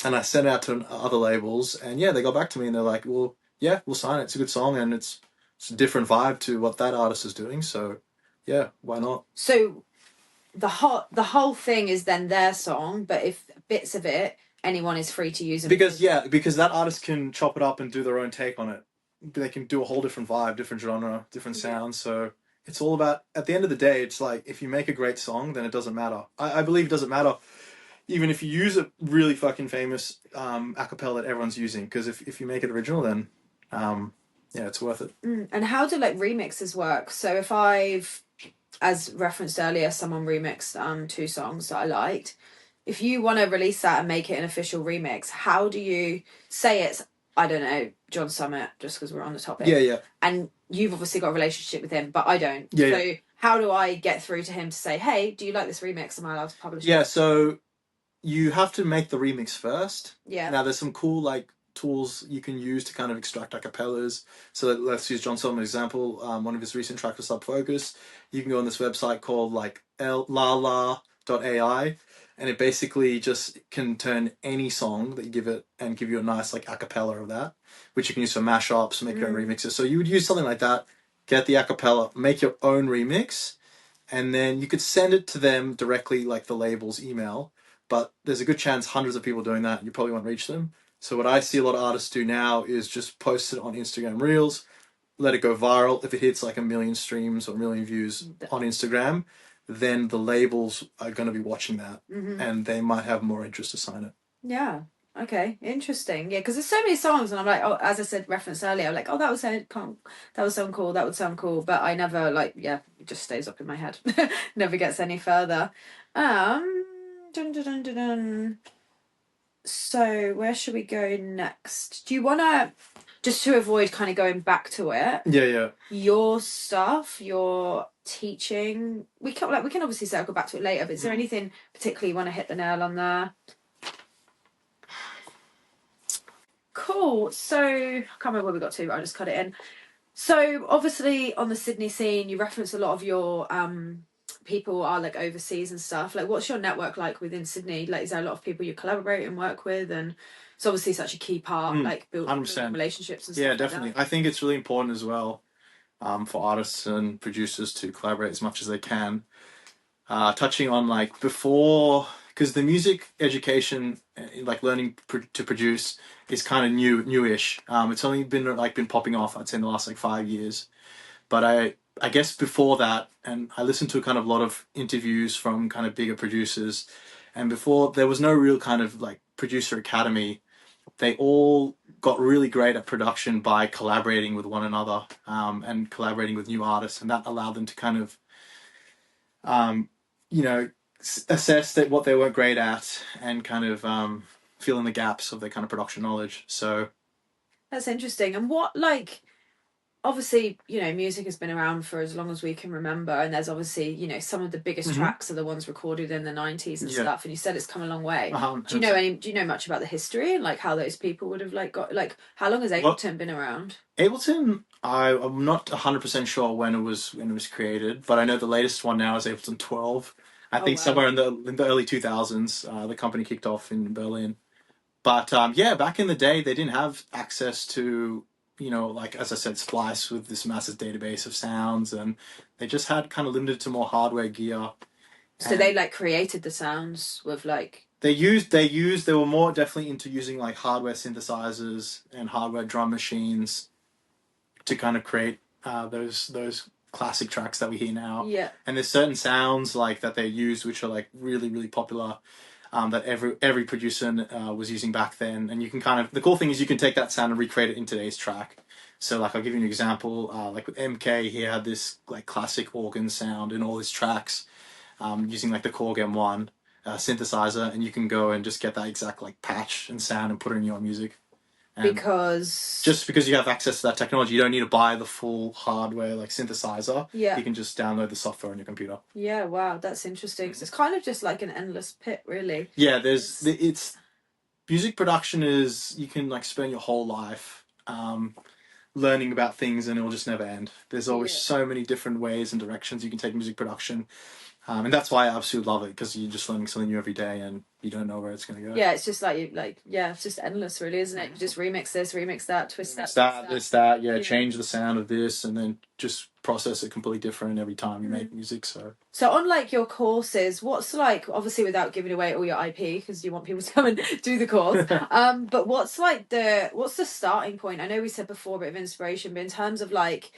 And I sent it out to other labels, and they got back to me, and they're like, well, yeah, we'll sign it. It's a good song, and it's a different vibe to what that artist is doing. So, yeah, why not? So the whole thing is then their song, but if bits of it, anyone is free to use it. Because that artist can chop it up and do their own take on it. They can do a whole different vibe, different genre, different sound. So it's all about, at the end of the day, it's like, if you make a great song, then it doesn't matter. I believe it doesn't matter even if you use a really fucking famous acapella that everyone's using, because if you make it original, then it's worth it. And how do like remixes work? So if I've, as referenced earlier, someone remixed 2 songs that I liked, if you want to release that and make it an official remix, how do you say it's, I don't know, John Summit, just because we're on the topic? Yeah. And you've obviously got a relationship with him, but I don't. So how do I get through to him to say, hey, do you like this remix? Am I allowed to publish it? Yeah, so you have to make the remix first. Yeah. Now, there's some cool, like, tools you can use to kind of extract acapellas. So let's use John Summer's example. One of his recent tracks was Subfocus. You can go on this website called, like, lala.ai, and it basically just can turn any song that you give it and give you a nice, like, acapella of that, which you can use for mashups, make your own remixes. So you would use something like that, get the acapella, make your own remix, and then you could send it to them directly, like the label's email. But there's a good chance hundreds of people doing that, you probably won't reach them. So what I see a lot of artists do now is just post it on Instagram Reels, let it go viral. If it hits like 1 million streams or 1 million views on Instagram, then the labels are going to be watching that, and they might have more interest to sign it. Yeah. Okay. Interesting. Yeah, because there's so many songs, and I'm like, oh, as I said, referenced earlier, I'm like, oh, that would sound cool. That would sound cool. But I never it just stays up in my head. Never gets any further. Dun, dun, dun, dun, dun. So where should we go next? Do you want to, just to avoid kind of going back to it? Yeah. Your stuff, your teaching. We can obviously circle back to it later. But is there anything particularly you want to hit the nail on there? Cool. So I can't remember where we got to. But I just cut it in. So obviously on the Sydney scene, you reference a lot of your people are like overseas and stuff. Like, what's your network like within Sydney? Like, is there a lot of people you collaborate and work with? And it's obviously such a key part, like building relationships and stuff. Yeah, definitely. Like I think it's really important as well for artists and producers to collaborate as much as they can. Touching on like before, because the music education, like learning to produce, is kind of newish. It's only been popping off, I'd say, in the last like 5 years. But I guess before that, and I listened to kind of a lot of interviews from kind of bigger producers, and before there was no real kind of like producer academy they all got really great at production by collaborating with one another, and collaborating with new artists, and that allowed them to kind of, you know, assess that what they weren't great at and kind of fill in the gaps of their kind of production knowledge. So that's interesting. And what, like, obviously, you know, music has been around for as long as we can remember, and there's obviously, you know, some of the biggest tracks are the ones recorded in the 90s and stuff, and you said it's come a long way. Do you know much about the history and like how those people would have like got, like, how long has Ableton been around? Ableton, I'm not 100% sure when it was created, but I know the latest one now is Ableton 12. I think somewhere in the early 2000s, the company kicked off in Berlin. But yeah, back in the day, they didn't have access to, you know, like, as I said, Splice with this massive database of sounds, and they just had kind of limited to more hardware gear. So they like created the sounds with like... They were more definitely into using like hardware synthesizers and hardware drum machines to kind of create those classic tracks that we hear now. Yeah. And there's certain sounds like that they use which are like really, really popular, that every producer was using back then. And you can kind of, the cool thing is you can take that sound and recreate it in today's track. So like, I'll give you an example, like with MK, he had this like classic organ sound in all his tracks, using like the Korg M1 synthesizer, and you can go and just get that exact like patch and sound and put it in your music. And just because you have access to that technology, you don't need to buy the full hardware like synthesizer. Yeah. You can just download the software on your computer. Yeah, wow, that's interesting. So it's kind of just like an endless pit, really. Yeah, it's music production is, you can like spend your whole life learning about things and it'll just never end. There's always so many different ways and directions you can take music production. And that's why I absolutely love it, because you're just learning something new every day and you don't know where it's going to go. Yeah, it's just like, it's just endless, really, isn't it? You just remix this, remix that, twist that. Yeah, change the sound of this, and then just process it completely different every time you make music. So on like your courses, what's like, obviously without giving away all your IP, because you want people to come and do the course, but what's the starting point? I know we said before a bit of inspiration, but in terms of like,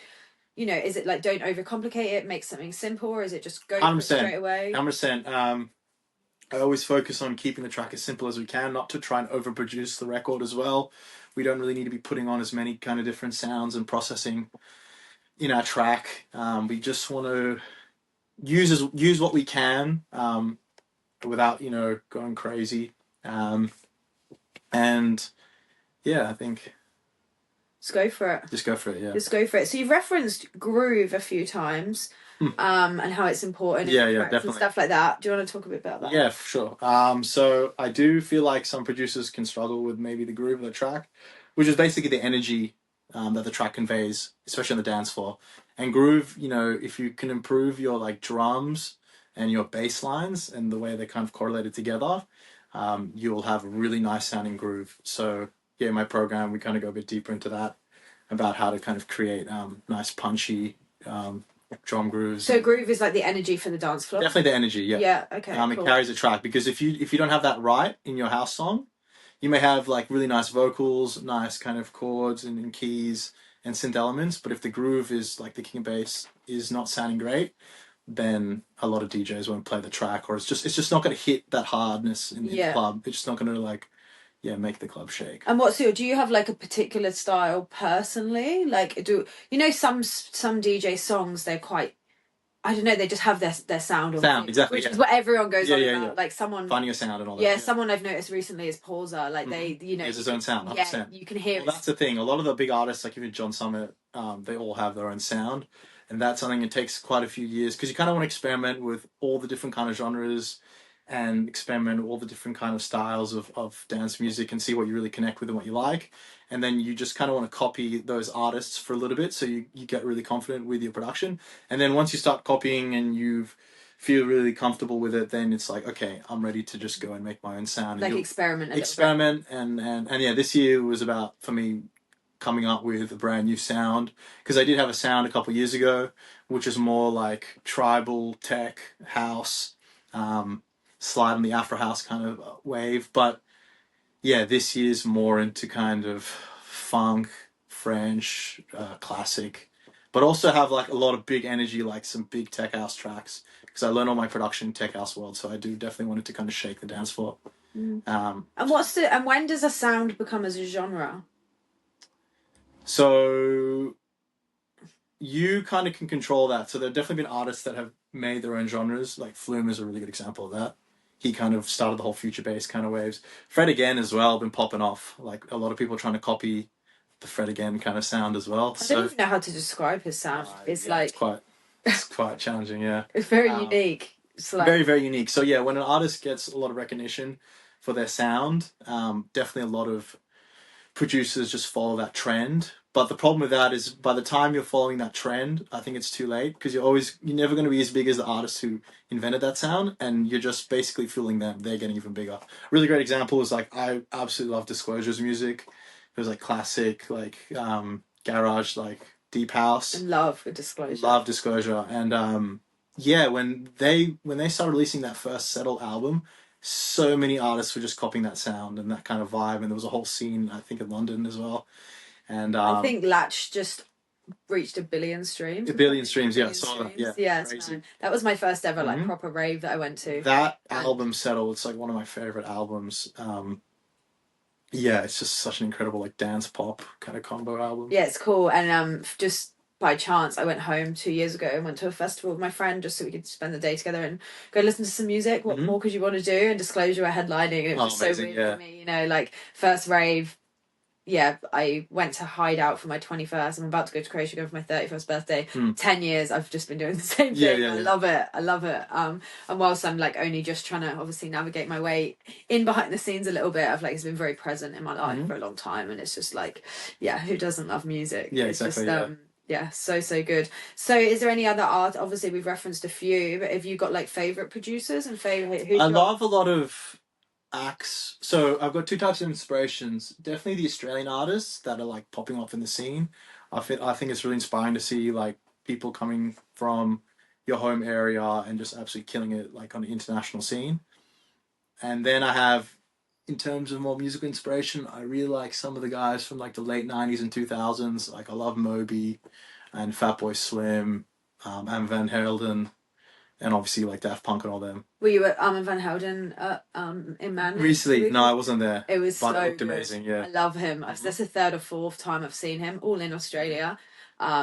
you know, is it like don't overcomplicate it, make something simple, or is it just go for it straight away? 100%. I always focus on keeping the track as simple as we can, not to try and overproduce the record as well. We don't really need to be putting on as many kind of different sounds and processing in our track. We just want to use what we can, without, you know, going crazy. And yeah, I think... Just go for it. Just go for it, yeah. Just go for it. So you've referenced groove a few times, and how it's important. Yeah, definitely. And stuff like that. Do you want to talk a bit about that? Yeah, for sure. So I do feel like some producers can struggle with maybe the groove of the track, which is basically the energy that the track conveys, especially on the dance floor. And groove, you know, if you can improve your like drums and your bass lines and the way they're kind of correlated together, you'll have a really nice sounding groove. So yeah, in my program, we kind of go a bit deeper into that, about how to kind of create nice punchy drum grooves. So groove is like the energy for the dance floor? Definitely the energy, yeah. Yeah, okay, cool. It carries the track, because if you don't have that right in your house song, you may have like really nice vocals, nice kind of chords and keys and synth elements, but if the groove is like the king and bass is not sounding great, then a lot of DJs won't play the track, or it's just not going to hit that hardness in the club. It's just not going to like... yeah, make the club shake. And do you have like a particular style personally? Like, do you know some DJ songs, they're quite, I don't know, they just have their sound. Exactly. Which is what everyone goes on about. Like someone finding a sound and all that. Yeah, someone I've noticed recently is Pauser. Like they, you know, he has his own sound. 100%. Yeah, you can hear it. That's the thing. A lot of the big artists, like even John Summit, they all have their own sound, and that's something that takes quite a few years, because you kind of want to experiment with all the different kind of genres and experiment all the different kind of styles of dance music and see what you really connect with and what you like. And then you just kind of want to copy those artists for a little bit, so you get really confident with your production. And then once you start copying and you feel really comfortable with it, then it's like, okay, I'm ready to just go and make my own sound. Like experiment. And yeah, this year was about, for me, coming up with a brand new sound, because I did have a sound a couple of years ago, which is more like tribal tech house, slide on the Afro house kind of wave. But yeah, this year's more into kind of funk, French, classic, but also have like a lot of big energy, like some big tech house tracks, because I learned all my production in tech house world, so I do definitely want it to kind of shake the dance floor. And when does a sound become as a genre? So you kind of can control that. So there have definitely been artists that have made their own genres. Like Flume is a really good example of that. He kind of started the whole future bass kind of waves. Fred Again as well, been popping off. Like a lot of people trying to copy the Fred Again kind of sound as well. I don't even know how to describe his sound. It's it's quite challenging. Yeah, it's very unique. It's like... very, very unique. So yeah, when an artist gets a lot of recognition for their sound, definitely a lot of producers just follow that trend. But the problem with that is by the time you're following that trend, I think it's too late because you're never going to be as big as the artists who invented that sound, and you're just basically fooling them. They're getting even bigger. Really great example is like I absolutely love Disclosure's music. It was like classic, like garage, like deep house. And love Disclosure. Love Disclosure, and yeah, when they started releasing that first Settle album, so many artists were just copying that sound and that kind of vibe, and there was a whole scene I think in London as well. And I think Latch just reached 1 billion streams. 1 billion streams, yeah. Yeah, that was my first ever like proper rave that I went to. That album Settle, it's like one of my favorite albums. Yeah, it's just such an incredible like dance pop kind of combo album. Yeah, it's cool. And just by chance I went home 2 years ago and went to a festival with my friend just so we could spend the day together and go listen to some music. What more could you want to do? And Disclosure were headlining, and it was so weird for me, you know, like first rave. Yeah, I went to Hideout for my 21st. I'm about to go to Croatia again for my 31st birthday. 10 years, I've just been doing the same thing. I love it. I love it. And whilst I'm like only just trying to obviously navigate my way in behind the scenes a little bit, I've like it's been very present in my life for a long time, and it's just like, yeah, who doesn't love music? Yeah, it's exactly. Just, so good. So is there any other art? Obviously we've referenced a few, but have you got like favorite producers and favorite? I love a lot of acts. So I've got two types of inspirations. Definitely the Australian artists that are like popping off in the scene. I think it's really inspiring to see like people coming from your home area and just absolutely killing it like on the international scene. And then I have, in terms of more musical inspiration, I really like some of the guys from like the late 90s and 2000s. Like I love Moby and Fatboy Slim, Armin van Helden, and obviously like Daft Punk and all them. Were you at Armin van Helden in Manly? Recently? No, I wasn't there. It was but so it looked good. Amazing, yeah. I love him. That's the third or fourth time I've seen him, all in Australia.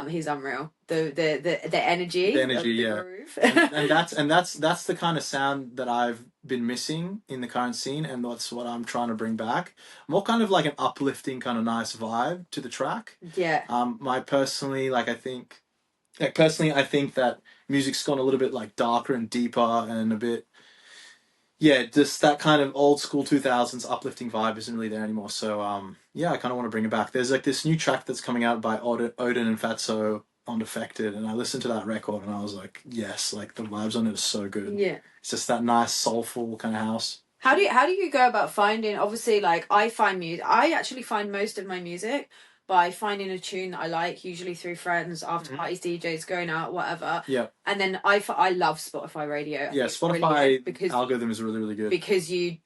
He's unreal. The energy. The energy, yeah. and that's the kind of sound that I've been missing in the current scene, and that's what I'm trying to bring back. More kind of like an uplifting, kind of nice vibe to the track. Yeah. I think that music's gone a little bit like darker and deeper and a bit, yeah, just that kind of old school 2000s uplifting vibe isn't really there anymore. So yeah, I kind of want to bring it back. There's like this new track that's coming out by Odin and Fatso on Defected, and I listened to that record and I was like, yes, like the vibes on it are so good. Yeah, it's just that nice soulful kind of house. How do you go about finding? Obviously, like I actually find most of my music by finding a tune that I like, usually through friends, after parties, DJs, going out, whatever. Yeah. And then I love Spotify radio. Yeah, Spotify really algorithm is really, really good. Because you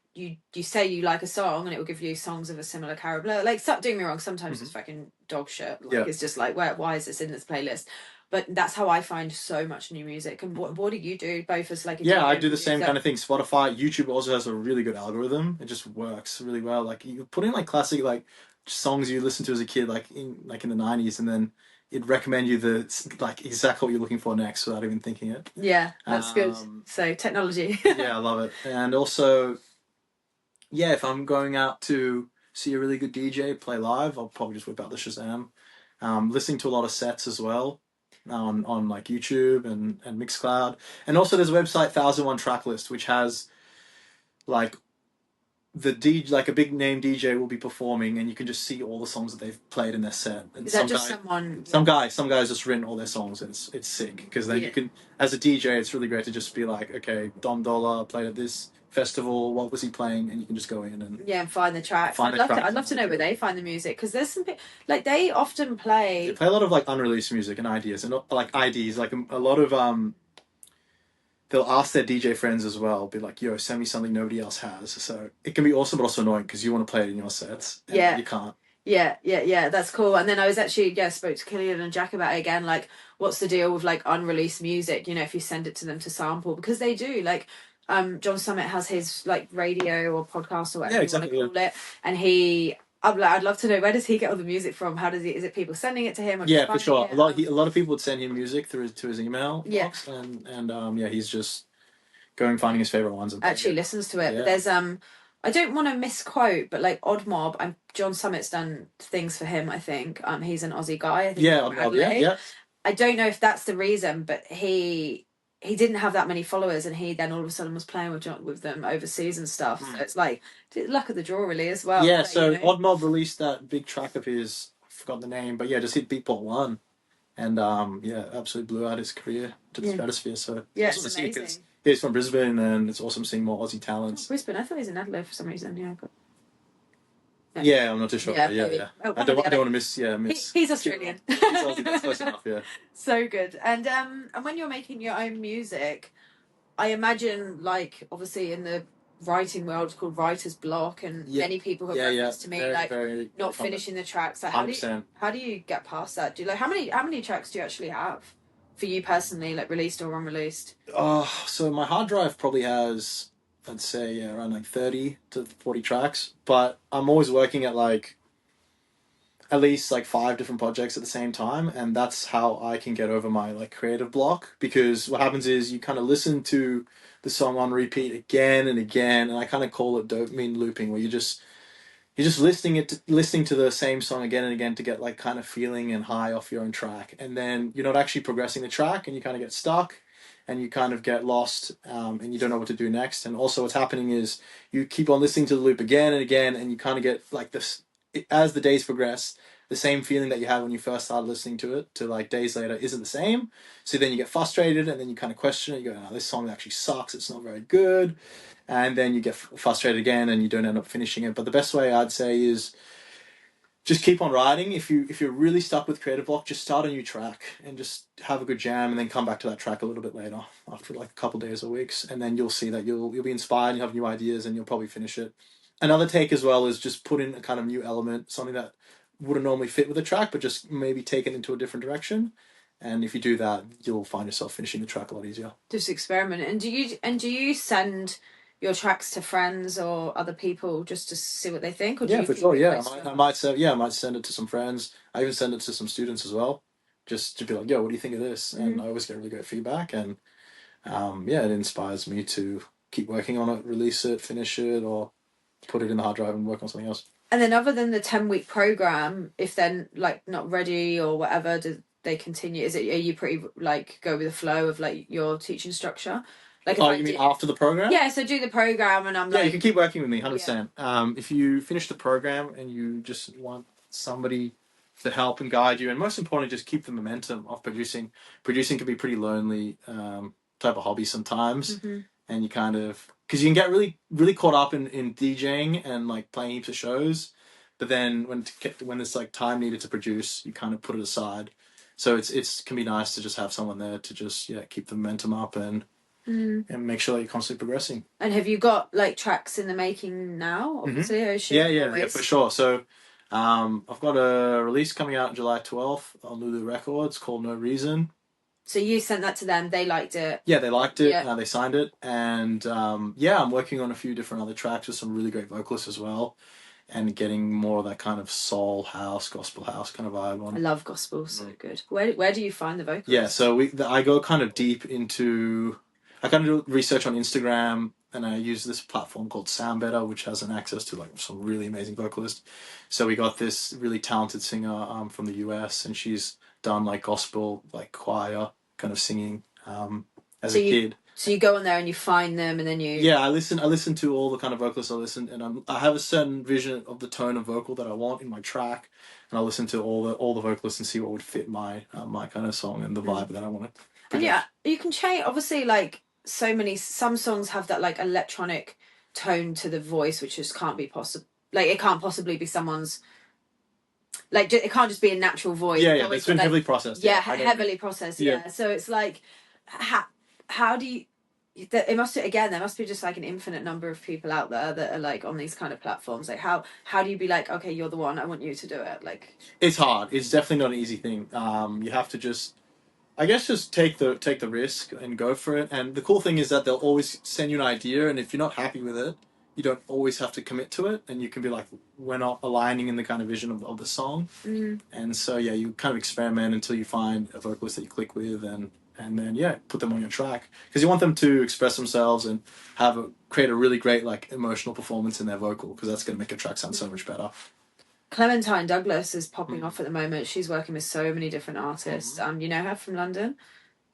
say you like a song and it will give you songs of a similar caliber. Like, don't get me wrong, sometimes it's fucking dog shit. Like, it's just like, why is this in this playlist? But that's how I find so much new music. And what do you do, both as like a I do the same kind of thing. Spotify, YouTube also has a really good algorithm. It just works really well. Like you put in like classic like songs you listened to as a kid, like in the 90s, and then it'd recommend you the like exactly what you're looking for next without even thinking it. Yeah, that's good. So technology. Yeah, I love it. And also, yeah, if I'm going out to see a really good DJ play live, I'll probably just whip out the Shazam. Listening to a lot of sets as well. On like YouTube and Mixcloud, and also there's a website 1001 Tracklist, which has like the DJ, like a big name DJ will be performing, and you can just see all the songs that they've played in their set. And is that just someone? Some guy's just written all their songs, and it's sick because then you can, as a DJ, it's really great to just be like, okay, Dom Dollar played at this festival, what was he playing, and you can just go in and find the tracks. I'd love to know where they find the music, because there's some like they often play a lot of like unreleased music and ideas, and like IDs, like a lot of they'll ask their DJ friends as well, be like, yo, send me something nobody else has. So it can be awesome but also annoying because you want to play it in your sets and you can't. Yeah, that's cool. And then I was actually spoke to Killian and Jack about it again, like what's the deal with like unreleased music, you know, if you send it to them to sample, because they do like John Summit has his like radio or podcast or whatever exactly, you want to call it, and I'd love to know, where does he get all the music from? How does he? Is it people sending it to him? Or for sure. A lot of people would send him music to his email box, and he's just finding his favorite ones and actually listens to it. But there's I don't want to misquote, but like Odd Mob, John Summit's done things for him. I think he's an Aussie guy. I think Odd Mob, yeah. I don't know if that's the reason, but he didn't have that many followers, and he then all of a sudden was playing with them overseas and stuff. So it's like luck of the draw, really, as well. Yeah. So Odd Mob released that big track of his. I forgot the name, but just hit Beatport 1, and absolutely blew out his career to the stratosphere. So it's amazing. He's from Brisbane, and it's awesome seeing more Aussie talents. Brisbane? I thought he was in Adelaide for some reason. Yeah, but... No. Yeah, I'm not too sure. Yeah. Oh, I don't want to miss. He's Australian. He's Aussie. That's close enough. Yeah. So good. And when you're making your own music, I imagine, like, obviously in the writing world, it's called writer's block, and many people have referenced to me very not finishing the tracks. Like, how do you get past that? Do you, like, how many tracks do you actually have for you personally, like released or unreleased? So my hard drive probably has, I'd say, around like 30 to 40 tracks, but I'm always working at like at least like 5 different projects at the same time, and that's how I can get over my like creative block, because what happens is you kind of listen to the song on repeat again and again, and I kind of call it dopamine looping, where you're just listening to the same song again and again to get like kind of feeling and high off your own track, and then you're not actually progressing the track, and you kind of get stuck, and you kind of get lost, and you don't know what to do next. And also what's happening is you keep on listening to the loop again and again, and you kind of get like this, as the days progress, the same feeling that you had when you first started listening to it to like days later isn't the same. So then you get frustrated, and then you kind of question it. You go, "Oh, this song actually sucks. It's not very good." And then you get frustrated again, and you don't end up finishing it. But the best way I'd say is just keep on writing. If you're really stuck with creative block, just start a new track and just have a good jam, and then come back to that track a little bit later after like a couple of days or weeks, and then you'll see that you'll be inspired, and you'll have new ideas, and you'll probably finish it. Another take as well is just put in a kind of new element, something that wouldn't normally fit with a track, but just maybe take it into a different direction. And if you do that, you'll find yourself finishing the track a lot easier. Just experiment. And do you send your tracks to friends or other people just to see what they think? Or do you for sure. Yeah, I might send it to some friends. I even send it to some students as well, just to be like, "Yo, what do you think of this?" Mm-hmm. And I always get really great feedback, and it inspires me to keep working on it, release it, finish it, or put it in the hard drive and work on something else. And then, other than the 10-week program, if they're like not ready or whatever, do they continue? Are you pretty like go with the flow of like your teaching structure? Like, you mean after the program? Yeah, so do the program, and I'm like... Yeah, you can keep working with me, 100%. Yeah. If you finish the program and you just want somebody to help and guide you, and most importantly, just keep the momentum of producing. Producing can be pretty lonely type of hobby sometimes, and you kind of... Because you can get really, really caught up in DJing and like playing heaps of shows, but then when there's like time needed to produce, you kind of put it aside. So it can be nice to just have someone there to just keep the momentum up and make sure that you're constantly progressing. And have you got like tracks in the making now? Obviously, yeah, for sure. So I've got a release coming out on July 12th on Lulu Records called No Reason. So you sent that to them, they liked it? Yeah, they liked it, they signed it, and I'm working on a few different other tracks with some really great vocalists as well, and getting more of that kind of soul house, gospel house kind of vibe on. I love gospel, so good. Where do you find the vocalists? Yeah, so I go kind of deep into... I kind of do research on Instagram, and I use this platform called SoundBetter, which has an access to like some really amazing vocalists. So we got this really talented singer from the US, and she's done like gospel, like choir kind of singing as a kid. So you go on there and you find them, and then you... Yeah, I listen to all the kind of vocalists I listen, and I have a certain vision of the tone of vocal that I want in my track, and I listen to all the vocalists and see what would fit my kind of song and the vibe that I want to produce. And you can change, obviously, like some songs have that like electronic tone to the voice, which just can't be possible. Like, it can't possibly be someone's... Like, it can't just be a natural voice. Yeah, it's been heavily processed. Yeah, heavily processed, yeah. So it's like, how do you... There must be just like an infinite number of people out there that are like on these kind of platforms. Like, how do you be like, okay, you're the one, I want you to do it? Like, it's hard. It's definitely not an easy thing. You have to just... I guess just take the risk and go for it. And the cool thing is that they'll always send you an idea, and if you're not happy with it, you don't always have to commit to it, and you can be like, we're not aligning in the kind of vision of the song. And so yeah, you kind of experiment until you find a vocalist that you click with, and then yeah, put them on your track, because you want them to express themselves and create a really great like emotional performance in their vocal, because that's going to make a track sound so much better. Clementine Douglas is popping off at the moment. She's working with so many different artists. You know her from London?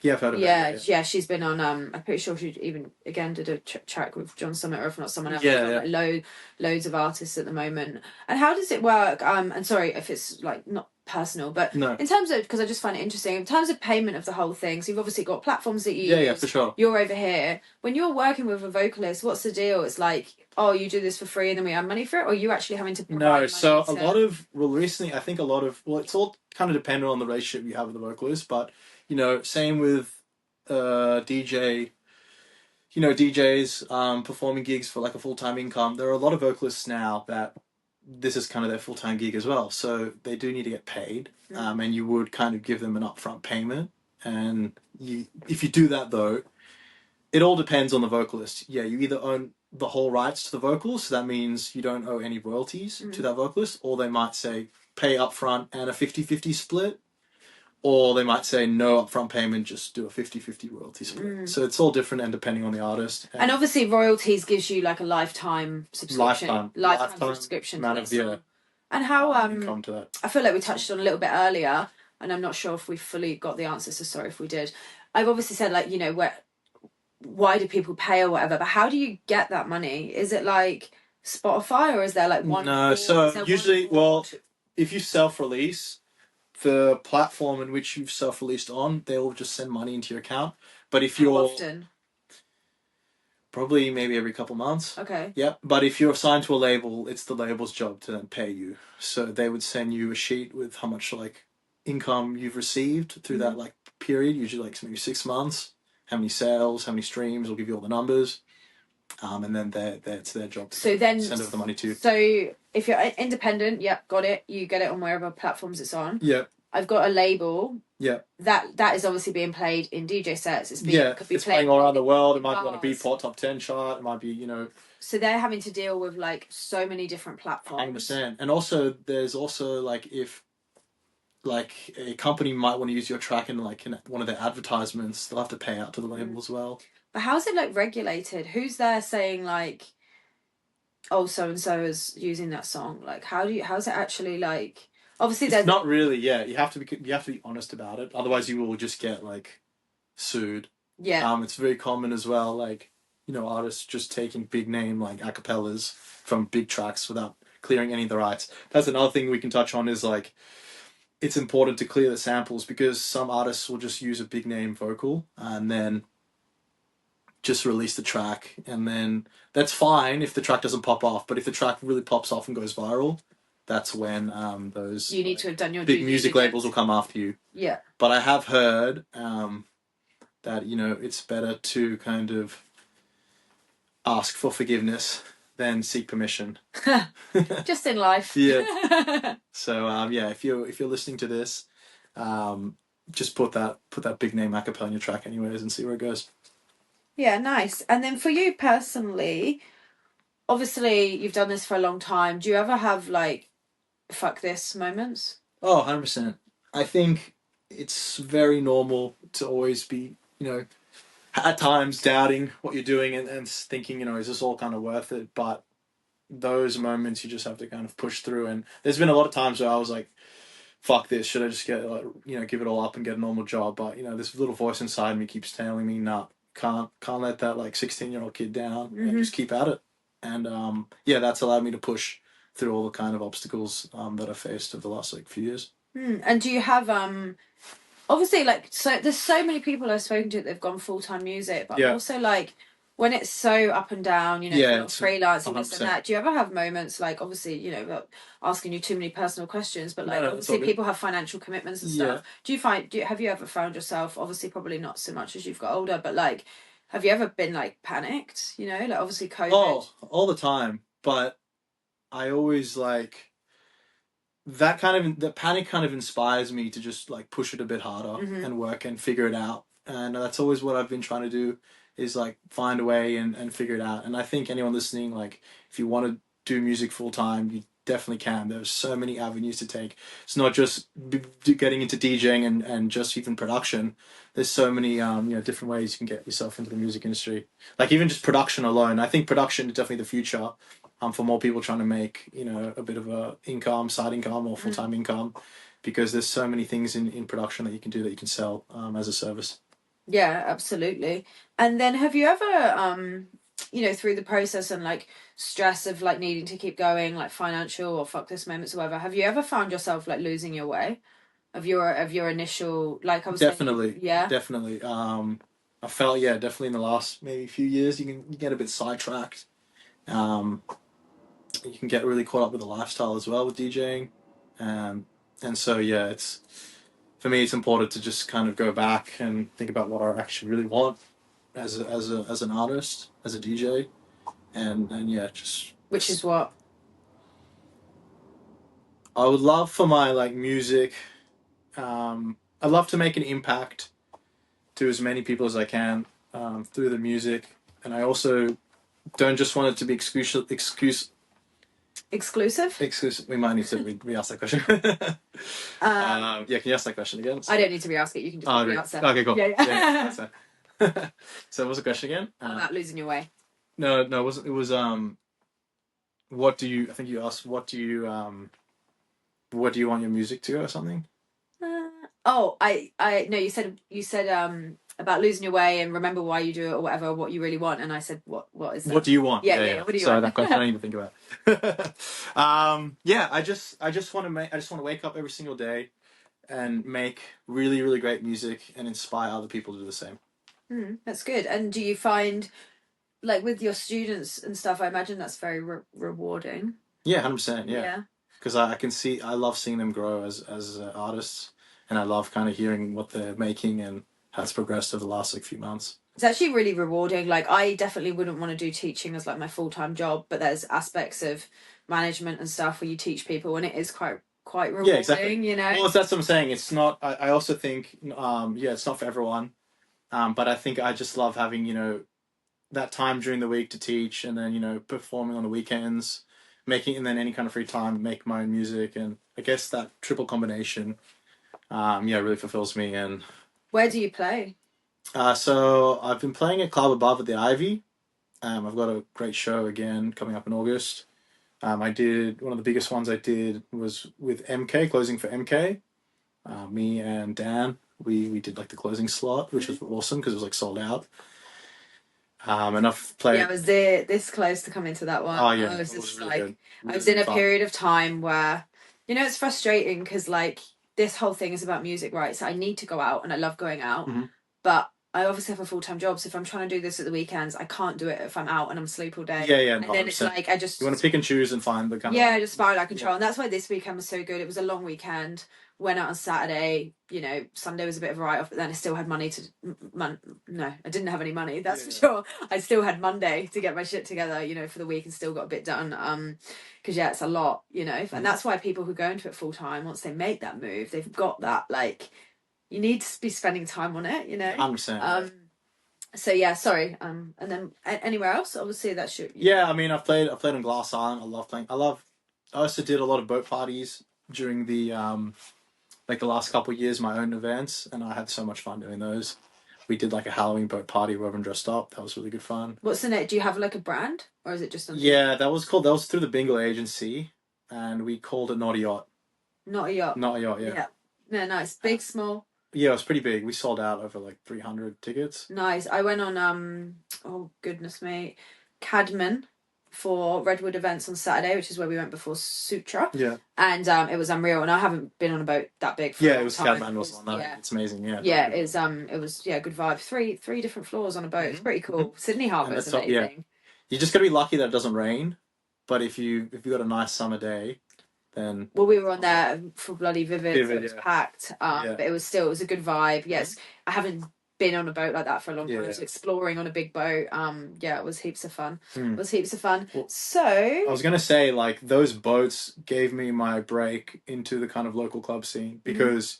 Yeah, I've heard of her. Yeah, she's been on. I'm pretty sure she even again did a track with John Summit, or if not someone else. Yeah. Like loads of artists at the moment. And how does it work? And sorry if it's like not personal, but in terms of, because I just find it interesting in terms of payment of the whole thing. So you've obviously got platforms that you use. Yeah, for sure. You're over here. When you're working with a vocalist, what's the deal? It's like, oh, you do this for free and then we earn money for it, or are you actually having to provide money? So a lot of recently, I think it's all kind of dependent on the relationship you have with the vocalist, but same with DJs performing gigs for like a full-time income. There are a lot of vocalists now that this is kind of their full-time gig as well, so they do need to get paid. And you would kind of give them an upfront payment, and if you do that though, it all depends on the vocalist. Yeah, you either own the whole rights to the vocals, so that means you don't owe any royalties to that vocalist, or they might say pay upfront and a 50-50 split, or they might say no upfront payment, just do a 50-50 royalty split. So it's all different, and depending on the artist. And obviously royalties gives you like a lifetime subscription. Lifetime subscription amount of, yeah. And how come to that. I feel like we touched on a little bit earlier, and I'm not sure if we fully got the answer, so sorry if we did. I've obviously said like, why do people pay or whatever, but how do you get that money? Is it like Spotify, or is there like one? No, so usually, if you self-release, the platform in which you've self-released on, they will just send money into your account. But if you're... How often? Probably maybe every couple months. Okay. Yeah, but if you're assigned to a label, it's the label's job to then pay you. So they would send you a sheet with how much like income you've received through that like period, usually like maybe 6 months, how many sales, how many streams, will give you all the numbers. And then it's their job to send over the money to you. So if you're independent, got it. You get it on wherever platforms it's on. Yeah. I've got a label. Yeah. That is obviously being played in DJ sets. Could be playing all around the world. It might be on a Beatport top 10 chart. It might be, So they're having to deal with like so many different platforms. 100%. And also, there's also like if like a company might want to use your track in one of their advertisements, they'll have to pay out to the label as well. But how's it like regulated? Who's there saying like, oh, so and so is using that song? Like, how's it actually like? Obviously, there's not really. Yeah, you have to be honest about it. Otherwise, you will just get like sued. Yeah. It's very common as well. Like artists just taking big name like acapellas from big tracks without clearing any of the rights. That's another thing we can touch on, is like it's important to clear the samples, because some artists will just use a big name vocal and then just release the track, and then that's fine if the track doesn't pop off. But if the track really pops off and goes viral, that's when those you need to have done your big music labels will come after you. Yeah. But I have heard that it's better to kind of ask for forgiveness than seek permission. Just in life. Yeah. So if you're listening to this, just put that big name acapella on your track anyways and see where it goes. Yeah, nice. And then for you personally, obviously you've done this for a long time. Do you ever have like fuck this moments? Oh, 100%. I think it's very normal to always be, at times doubting what you're doing and thinking, is this all kind of worth it? But those moments you just have to kind of push through. And there's been a lot of times where I was like, fuck this, should I just get give it all up and get a normal job? But this little voice inside me keeps telling me, nah, can't let that like 16-year-old kid down, and just keep at it. And that's allowed me to push through all the kind of obstacles that I faced over the last like few years. And do you have obviously like, so there's so many people I've spoken to that they've gone full-time music, but also like when it's so up and down, freelancing, this and that, do you ever have moments like, obviously, without asking you too many personal questions, but like obviously people have financial commitments and stuff. Have you ever found yourself, obviously probably not so much as you've got older, but like, have you ever been like panicked, like obviously COVID? Oh, all the time. But I always like, the panic kind of inspires me to just like push it a bit harder and work and figure it out. And that's always what I've been trying to do, is like find a way and figure it out. And I think anyone listening, like if you want to do music full time, you definitely can. There's so many avenues to take. It's not just getting into DJing and just even production. There's so many different ways you can get yourself into the music industry. Like even just production alone. I think production is definitely the future. For more people trying to make, a bit of a income, side income or full-time income, because there's so many things in production that you can do that you can sell as a service. Yeah, absolutely. And then have you ever, through the process and like stress of like needing to keep going, like financial or fuck this moments or whatever, have you ever found yourself like losing your way of your initial, like I was definitely saying, yeah, definitely. I felt definitely in the last maybe few years you get a bit sidetracked. You can get really caught up with the lifestyle as well with DJing, and so it's, for me it's important to just kind of go back and think about what I actually really want as an artist, as a DJ, and just which is what I would love for my like music. I'd love to make an impact to as many people as I can through the music, and I also don't just want it to be exclusive. We might need to re-ask that question. Can you ask that question again? I don't need to re-ask it. You can just re-answer. Okay, cool. Yeah. So what was the question again? About losing your way. No, it wasn't. It was what do you? I think you asked what do you want your music to go or something? I no. You said about losing your way and remember why you do it or whatever, what you really want, and I said what is that? What do you want? Yeah. What do you want? That question I need to think about. I just want to wake up every single day and make really, really great music and inspire other people to do the same. That's good. And do you find, like with your students and stuff, I imagine that's very rewarding? Yeah, 100%. Yeah. Because I love seeing them grow as artists, and I love kind of hearing what they're making and how it's progressed over the last few months. It's actually really rewarding. Like I definitely wouldn't want to do teaching as like my full-time job, but there's aspects of management and stuff where you teach people, and it is quite rewarding. Yeah, exactly. Well, that's what I'm saying. It's not. I also think it's not for everyone, but I think I just love having that time during the week to teach, and then performing on the weekends, and then any kind of free time, make my own music, and I guess that triple combination, really fulfills me. And where do you play? So I've been playing at Club Above at the Ivy. I've got a great show again coming up in August. I did one of the biggest ones I did was with MK, closing for MK. Me and Dan, we did like the closing slot, which was awesome because it was like sold out. And I've played. Yeah, I was there this close to coming to that one. Oh yeah, I was just really like, I was in a period of time where, it's frustrating because like this whole thing is about music, right? So I need to go out and I love going out, but I obviously have a full-time job, so if I'm trying to do this at the weekends, I can't do it if I'm out and I'm asleep all day. Yeah. And then it's like I just... You want to pick and choose and find the kind of... Yeah, just spiral out of control. And that's why this weekend was so good. It was a long weekend. Went out on Saturday. Sunday was a bit of a write-off, but then I still had money to... No, I didn't have any money, that's for sure. I still had Monday to get my shit together, for the week, and still got a bit done. Because, it's a lot, And that's why people who go into it full-time, once they make that move, they've got that, like... You need to be spending time on it, 100%. So yeah, sorry. And then anywhere else, obviously that should. Yeah, I mean, I've played on Glass Island. I love playing. I also did a lot of boat parties during the the last couple of years, my own events, and I had so much fun doing those. We did like a Halloween boat party where everyone dressed up. That was really good fun. What's the name? Do you have like a brand, or is it just something? Yeah, that was through the Bingil agency, and we called it Not a Yacht. Not a Yacht. Not a Yacht. Yeah. Yeah. No, nice. Big, small. Yeah, it was pretty big. We sold out over like 300 tickets. Nice. I went on oh goodness me, Cadman for Redwood events on Saturday, which is where we went before Sutra. Yeah. And it was unreal, and I haven't been on a boat that big for a long time. Yeah, it was Cadman was on that. Yeah. It's amazing, yeah. Yeah, it was good vibe. Three different floors on a boat. It's pretty cool. Sydney Harbour is amazing. Yeah. You just gotta be lucky that it doesn't rain. But if you got a nice summer day, then... Well, we were on there for bloody Vivid, so it was packed. But it was a good vibe. Yes, I haven't been on a boat like that for a long time. So exploring on a big boat, it was heaps of fun. It was heaps of fun. Well, so I was gonna say, like, those boats gave me my break into the kind of local club scene, because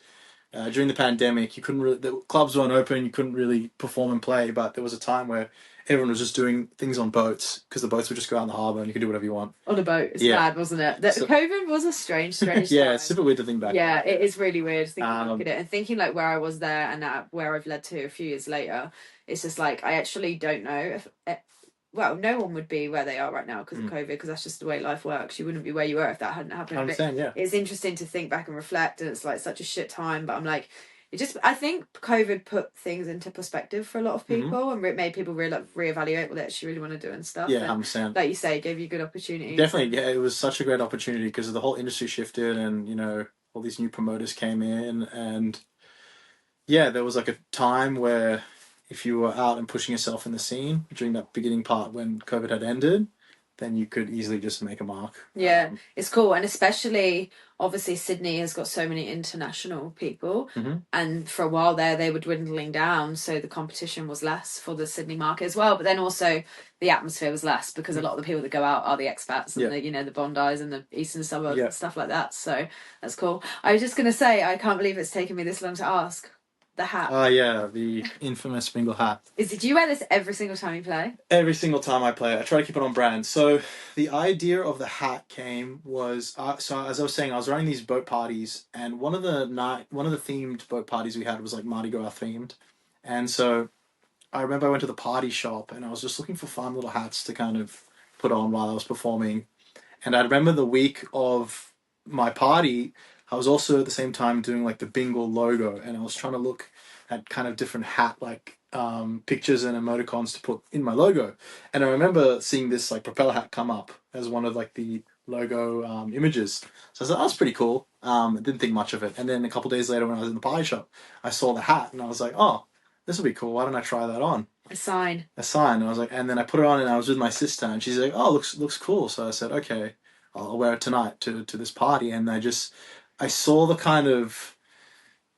during the pandemic, you couldn't really, the clubs weren't open, you couldn't really perform and play, but there was a time where everyone was just doing things on boats, because the boats would just go out in the harbour and you could do whatever you want. On a boat. It's mad, wasn't it? COVID was a strange time. It's super weird to think back. Yeah, it is really weird thinking back at it. And thinking like where I was there and where I've led to a few years later, it's just like, I actually don't know if... well, no one would be where they are right now because of COVID, because that's just the way life works. You wouldn't be where you were if that hadn't happened. I understand, yeah. It's interesting to think back and reflect, and it's like such a shit time, but I'm like... I think COVID put things into perspective for a lot of people, and it made people reevaluate what they actually really want to do and stuff. Yeah, I understand. Like you say, it gave you good opportunities. Definitely, yeah, it was such a great opportunity because the whole industry shifted, and, you know, all these new promoters came in, and yeah, there was like a time where if you were out and pushing yourself in the scene during that beginning part when COVID had ended, then you could easily just make a mark. Yeah, it's cool. And especially, obviously, Sydney has got so many international people. And for a while there, they were dwindling down. So the competition was less for the Sydney market as well. But then also the atmosphere was less because a lot of the people that go out are the expats and the, you know, the Bondis and the eastern suburbs and stuff like that. So that's cool. I was just going to say, I can't believe it's taken me this long to ask. The hat. Oh, yeah, the infamous Bingil hat. Do you wear this every single time you play? Every single time I play. I try to keep it on brand. So the idea of the hat was, so as I was saying, I was running these boat parties, and one of the themed boat parties we had was like Mardi Gras themed. And so I remember I went to the party shop and I was just looking for fun little hats to kind of put on while I was performing. And I remember the week of my party, I was also at the same time doing like the Bingil logo, and I was trying to look at kind of different hat like pictures and emoticons to put in my logo. And I remember seeing this like propeller hat come up as one of like the logo images. So I was like, that's pretty cool. I didn't think much of it. And then a couple of days later when I was in the party shop, I saw the hat and I was like, oh, this will be cool. Why don't I try that on? A sign. And I was like, and then I put it on and I was with my sister and she's like, oh, looks cool. So I said, okay, I'll wear it tonight to this party. And I saw the kind of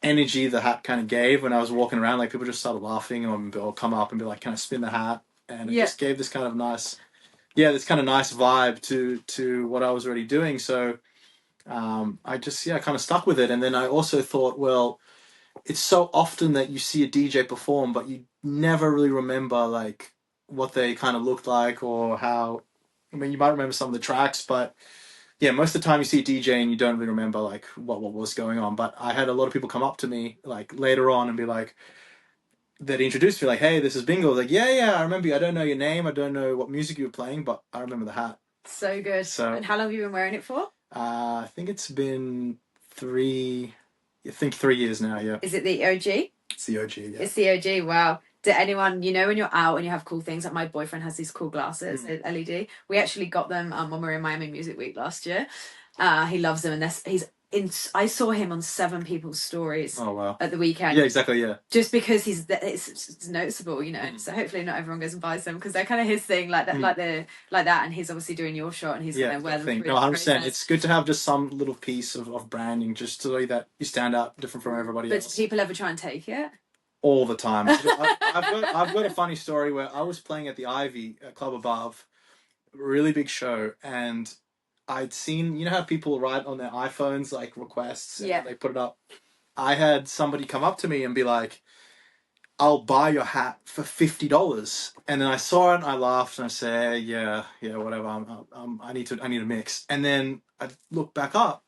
energy the hat kind of gave when I was walking around. Like people just started laughing or come up and be like, can I spin the hat? And it just gave this kind of nice vibe to what I was already doing. So I just kind of stuck with it. And then I also thought, well, it's so often that you see a DJ perform, but you never really remember like what they kind of looked like or how. I mean, you might remember some of the tracks, but yeah, most of the time you see a DJ and you don't really remember like what was going on. But I had a lot of people come up to me like later on and be like, they'd introduce me like, hey, this is Bingil. Like, yeah, I remember you. I don't know your name. I don't know what music you were playing, but I remember the hat. So good. And how long have you been wearing it for? I think it's been 3 years now, yeah. Is it the OG? It's the OG, yeah. It's the OG, wow. Did anyone, you know, when you're out and you have cool things, like my boyfriend has these cool glasses, LED. We actually got them when we were in Miami Music Week last year. He loves them, and I saw him on 7 people's stories. Oh, wow. At the weekend. Yeah, exactly, yeah. Just because it's noticeable, you know. So hopefully not everyone goes and buys them because they're kind of his thing, like that, like that. And he's obviously doing your shot, and he's going to wear them. No, 100%. It's good to have just some little piece of branding, just so that you stand out different from everybody else. But do people ever try and take it? All the time. I've got a funny story where I was playing at the Ivy Club above, really big show, and I'd seen, you know how people write on their iPhones like requests and they put it up. I had somebody come up to me and be like, I'll buy your hat for $50. And then I saw it and I laughed and I said, yeah, whatever. I need a mix. And then I look back up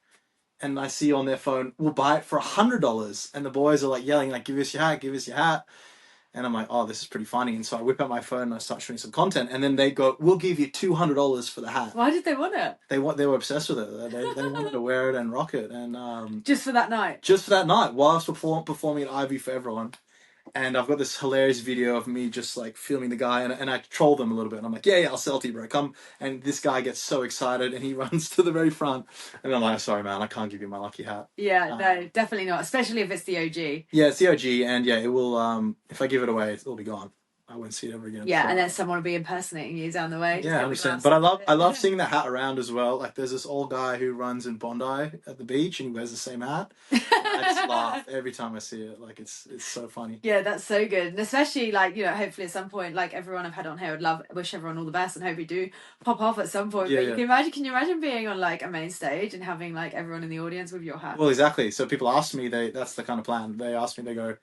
and I see on their phone, we'll buy it for $100. And the boys are like yelling, like, give us your hat. And I'm like, oh, this is pretty funny. And so I whip out my phone and I start shooting some content. And then they go, we'll give you $200 for the hat. Why did they want it? They were obsessed with it. They wanted to wear it and rock it. And just for that night? Just for that night, whilst performing at Ivy for everyone. And I've got this hilarious video of me just like filming the guy, and I troll them a little bit. And I'm like, yeah, I'll sell to you, bro. Come. And this guy gets so excited and he runs to the very front. And I'm like, sorry, man, I can't give you my lucky hat. Yeah, no, definitely not. Especially if it's the OG. Yeah, it's the OG, and yeah, it will. If I give it away, it'll be gone. I won't see it ever again. Yeah, so. and then someone will be impersonating you down the way. Yeah, 100%. But I love seeing the hat around as well. Like there's this old guy who runs in Bondi at the beach and he wears the same hat. I just laugh every time I see it. Like it's so funny. Yeah, that's so good. And especially like, you know, hopefully at some point, like everyone I've had on here, wish everyone all the best and hope you do pop off at some point. Yeah, But can you imagine being on like a main stage and having like everyone in the audience with your hat? Well, exactly. So people ask me, that's the kind of plan. They ask me, they go,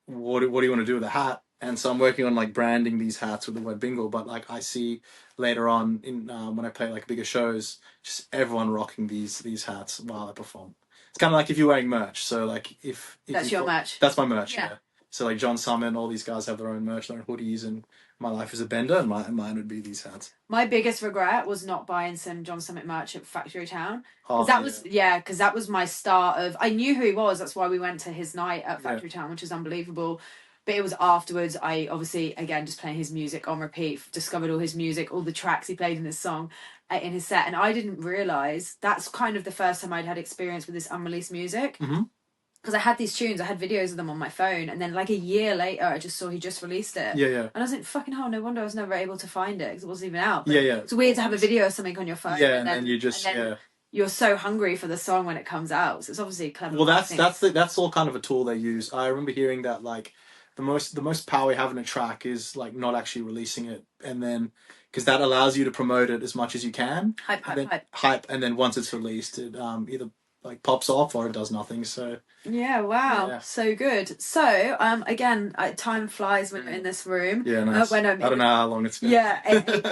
what do you want to do with the hat? And so I'm working on like branding these hats with the word Bingil, but like I see later on in when I play like bigger shows, just everyone rocking these hats while I perform. It's kind of like if you're wearing merch. So like if that's your merch. That's my merch. Yeah. So like John Summon, all these guys have their own merch, their own hoodies, and my life is a bender, and mine would be these hats. My biggest regret was not buying some John Summit merch at Factory Town. Oh, because that was my start of. I knew who he was. That's why we went to his night at Factory Town, which was unbelievable. But it was afterwards. I obviously again just playing his music on repeat. Discovered all his music, all the tracks he played in his song, in his set, and I didn't realize that's kind of the first time I'd had experience with this unreleased music. Mm-hmm. Because I had these tunes, I had videos of them on my phone, and then like a year later, I just saw he just released it. Yeah. And I was like, fucking hell, no wonder I was never able to find it because it wasn't even out. But Yeah. It's weird to have a video of something on your phone. Yeah, and then you just you're so hungry for the song when it comes out. So it's obviously clever. Well, that's all kind of a tool they use. I remember hearing that like the most power you have in a track is like not actually releasing it, and then because that allows you to promote it as much as you can. Hype, and then once it's released, it either like pops off or it does nothing. So so good. So again, time flies when you're in this room. Yeah, nice. I don't know how long it's been. Yeah,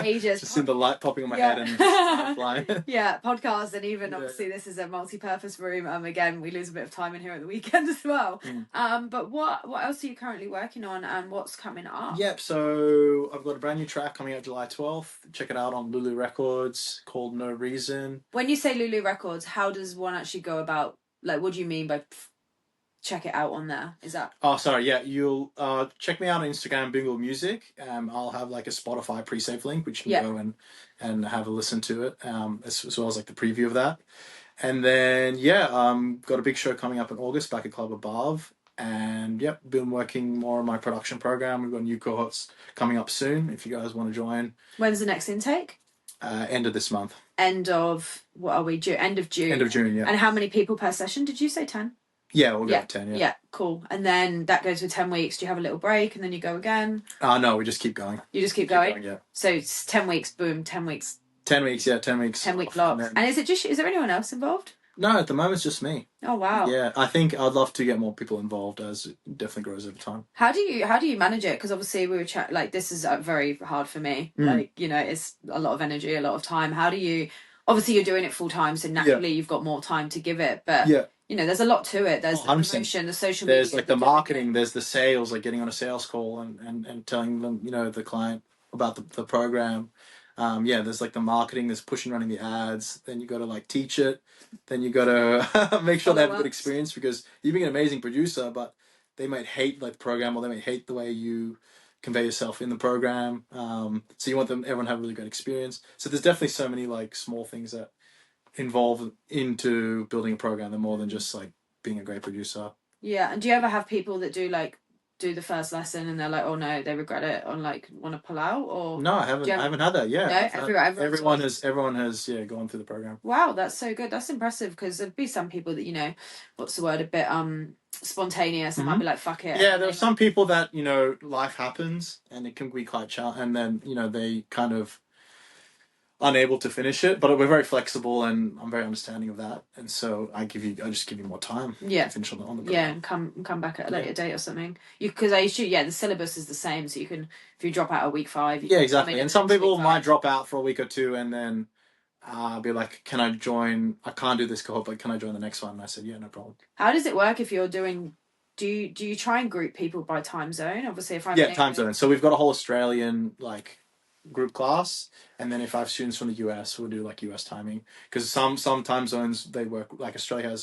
ages. Just see the light popping on my head and time flying. Yeah, podcast, and even obviously this is a multi-purpose room. Again, we lose a bit of time in here at the weekend as well. But what else are you currently working on, and what's coming up? Yep. So I've got a brand new track coming out July 12th. Check it out on Lulu Records called No Reason. When you say Lulu Records, how does one actually go about? Like, what do you mean by check it out on there? Is that? Oh, sorry. Yeah, you'll check me out on Instagram, Bingil Music. I'll have like a Spotify pre-save link, which you can go and have a listen to it, as well as like the preview of that. And then got a big show coming up in August back at Club Above. And been working more on my production program. We've got new cohorts coming up soon. If you guys want to join. When's the next intake? End of this month. End of what are we? End of June. End of June. Yeah. And how many people per session? Did you say 10? Yeah, we'll go 10. Yeah, cool. And then that goes for 10 weeks. Do you have a little break and then you go again? No, we just keep going. You just keep going? Yeah. So it's 10 weeks. Boom. 10 weeks. 10 weeks. Yeah, 10 weeks. 10-week blocks. And is there anyone else involved? No, at the moment it's just me. Oh wow. Yeah, I think I'd love to get more people involved as it definitely grows over time. How do you manage it? Because obviously we were chatting, like this is very hard for me. Like, you know, it's a lot of energy, a lot of time. How do you? Obviously you're doing it full time, so naturally you've got more time to give it. But you know, there's a lot to it. There's the promotion, the social media. There's like the marketing. There's the sales, like getting on a sales call and telling them, you know, the client about the program. There's like the marketing, there's pushing, running the ads. Then you got to like teach it. Then you got to make sure they have a good experience, because you being an amazing producer, but they might hate like the program, or they might hate the way you convey yourself in the program. So you want everyone to have a really good experience. So there's definitely so many like small things that involve into building a program. They're more than just like being a great producer. Yeah, and do you ever have people that do the first lesson and they're like, oh no, they regret it, or like want to pull out? Or no, I haven't had that. Yeah, no, everyone has gone through the program. Wow, that's so good. That's impressive, because there'd be some people that, you know, what's the word, a bit spontaneous and might be like, fuck it. Yeah, there are some people that, you know, life happens and it can be quite challenging, and then, you know, they kind of unable to finish it, but we're very flexible and I'm very understanding of that, and so I just give you more time to finish on the program. Yeah, and come back at a later date or something. Because I assume the syllabus is the same, so you can, if you drop out at week 5, exactly. And some people might drop out for a week or two and then be like, can I join? I can't do this cohort, but can I join the next one? And I said, yeah, no problem. How does it work if you're doing? Do you try and group people by time zone? Obviously, if I'm time zone. So we've got a whole Australian like group class, and then if I have students from the US, we'll do like US timing, because some time zones they work, like Australia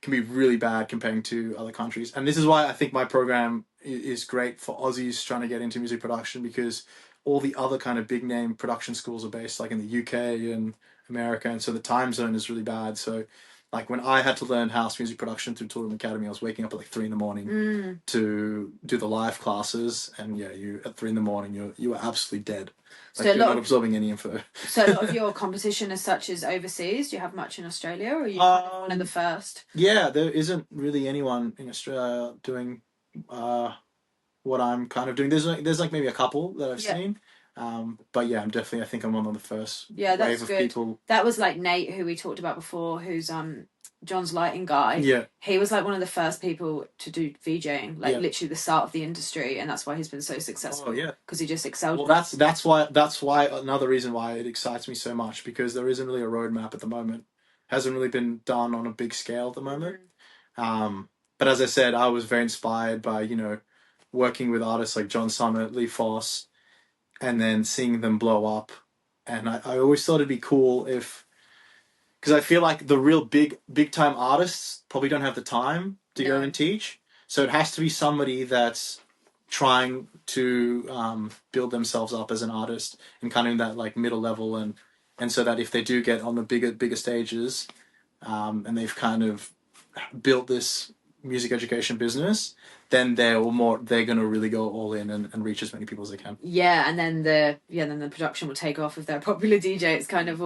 can be really bad comparing to other countries. And this is why I think my program is great for Aussies trying to get into music production, because all the other kind of big name production schools are based like in the UK and America, and so the time zone is really bad. So Like when I had to learn house music production through Toolroom Academy, I was waking up at like 3 a.m. to do the live classes, and yeah, you at 3 a.m. you were absolutely dead. Like you're not absorbing any info. So a lot of your competition as such is overseas. Do you have much in Australia, or are you kind of one of the first? Yeah, there isn't really anyone in Australia doing what I'm kind of doing. There's like maybe a couple that I've seen. But yeah, I think I'm one of the first wave of people. That was like Nate, who we talked about before, who's John's lighting guy. Yeah. He was like one of the first people to do VJing, like literally the start of the industry, and that's why he's been so successful. Oh yeah. Because he just excelled. Well, that's why another reason why it excites me so much, because there isn't really a roadmap at the moment. Hasn't really been done on a big scale at the moment. But as I said, I was very inspired by, you know, working with artists like John Summit, Lee Foss, and then seeing them blow up. And I always thought it'd be cool if, because I feel like the real big time artists probably don't have the time to go and teach. So it has to be somebody that's trying to build themselves up as an artist and kind of in that like middle level, and so that if they do get on the bigger stages, and they've kind of built this music education business, then they're going to really go all in and reach as many people as they can. Yeah, and then the production will take off if they're a popular DJ. It's kind of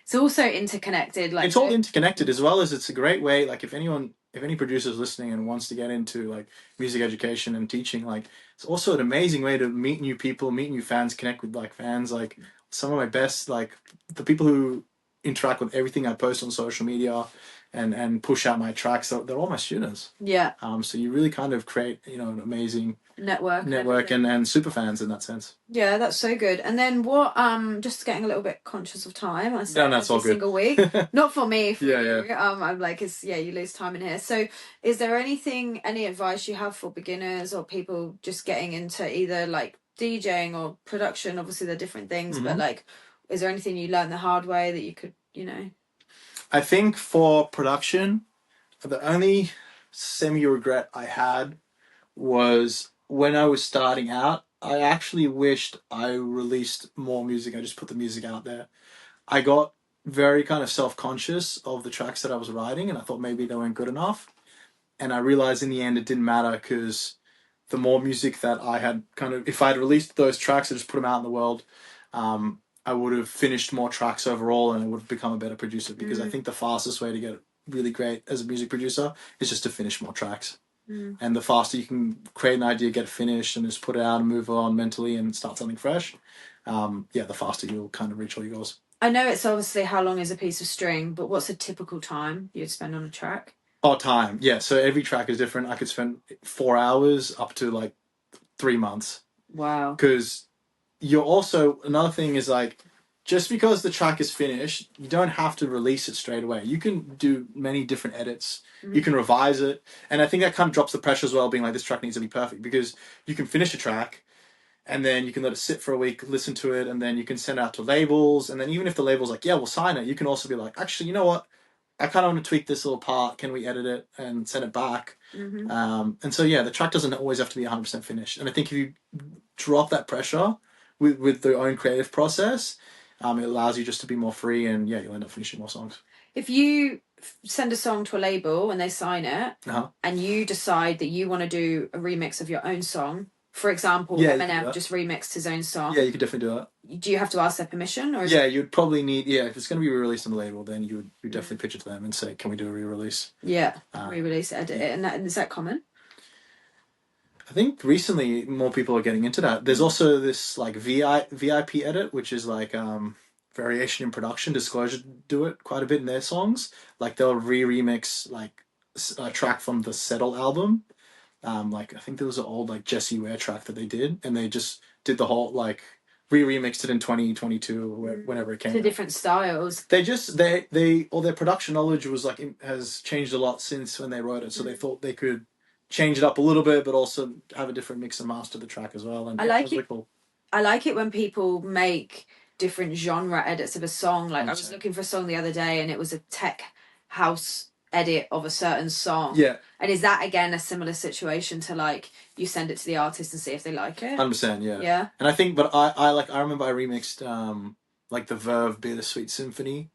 it's also interconnected. Like it's all interconnected, as well as it's a great way. Like if any producer's listening and wants to get into like music education and teaching, like it's also an amazing way to meet new people, meet new fans, connect with like fans. Like some of my best, like the people who interact with everything I post on social media and push out my tracks, they're all my students. Yeah. So you really kind of create, you know, an amazing network and super fans in that sense. Yeah, that's so good. And then what, just getting a little bit conscious of time. I say that's all good. Single week. Not for me, for you. Yeah. I'm like, you lose time in here. So is there any advice you have for beginners or people just getting into either like DJing or production? Obviously they're different things, but like, is there anything you learned the hard way that you could, you know? I think for production, the only semi-regret I had was when I was starting out, I actually wished I released more music. I just put the music out there. I got very kind of self-conscious of the tracks that I was writing, and I thought maybe they weren't good enough. And I realized in the end it didn't matter, because the more music that I had if I had released those tracks and just put them out in the world, I would have finished more tracks overall, and I would have become a better producer, because I think the fastest way to get really great as a music producer is just to finish more tracks. And the faster you can create an idea, get it finished, and just put it out and move on mentally and start something fresh, the faster you'll kind of reach all your goals. I know it's obviously how long is a piece of string, but what's a typical time you'd spend on a track? Oh, time. Yeah, so every track is different. I could spend 4 hours up to like 3 months. Wow. Because you're also, another thing is like, just because the track is finished, you don't have to release it straight away. You can do many different edits. You can revise it. And I think that kind of drops the pressure as well, being like, this track needs to be perfect, because you can finish a track and then you can let it sit for a week, listen to it, and then you can send it out to labels. And then even if the label's like, yeah, we'll sign it, you can also be like, actually, you know what? I kind of want to tweak this little part. Can we edit it and send it back? And so, the track doesn't always have to be 100% finished. And I think if you drop that pressure with their own creative process, it allows you just to be more free, and you'll end up finishing more songs. If you send a song to a label and they sign it, and you decide that you want to do a remix of your own song, for example, Eminem just remixed his own song. Yeah, you could definitely do that. Do you have to ask their permission? Or you'd probably need, if it's going to be re-released on the label, then you would definitely pitch it to them and say, can we do a re-release? Yeah, re-release, edit it. And is that common? I think recently more people are getting into that. There's also this like VIP edit, which is like variation in production. Disclosure do it quite a bit in their songs. Like they'll remix like a track from the Settle album. Like I think there was an old like Jessie Ware track that they did, and they just did the whole like remixed it in 2022 or whenever it came. To different styles. They all their production knowledge was like has changed a lot since when they wrote it, so they thought they could change it up a little bit, but also have a different mix and master the track as well. And I like it. Really cool. I like it when people make different genre edits of a song. Like I was looking for a song the other day, and it was a tech house edit of a certain song. Yeah. And is that again a similar situation to like you send it to the artist and see if they like it? 100%, yeah. Yeah. And I think, but I remember I remixed like the Verve Bittersweet Symphony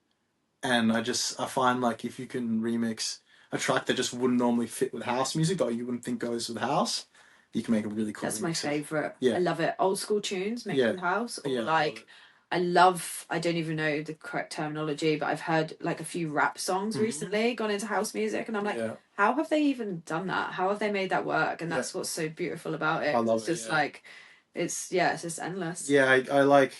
and I find like if you can remix a track that just wouldn't normally fit with house music, or you wouldn't think goes with house, you can make a really cool. That's my favorite. Yeah, I love it. Old school tunes mixed with house, or like I don't even know the correct terminology, but I've heard like a few rap songs recently gone into house music, and I'm like, how have they even done that? How have they made that work? And that's what's so beautiful about it. I love it. It's just like, it's just endless. Yeah, I like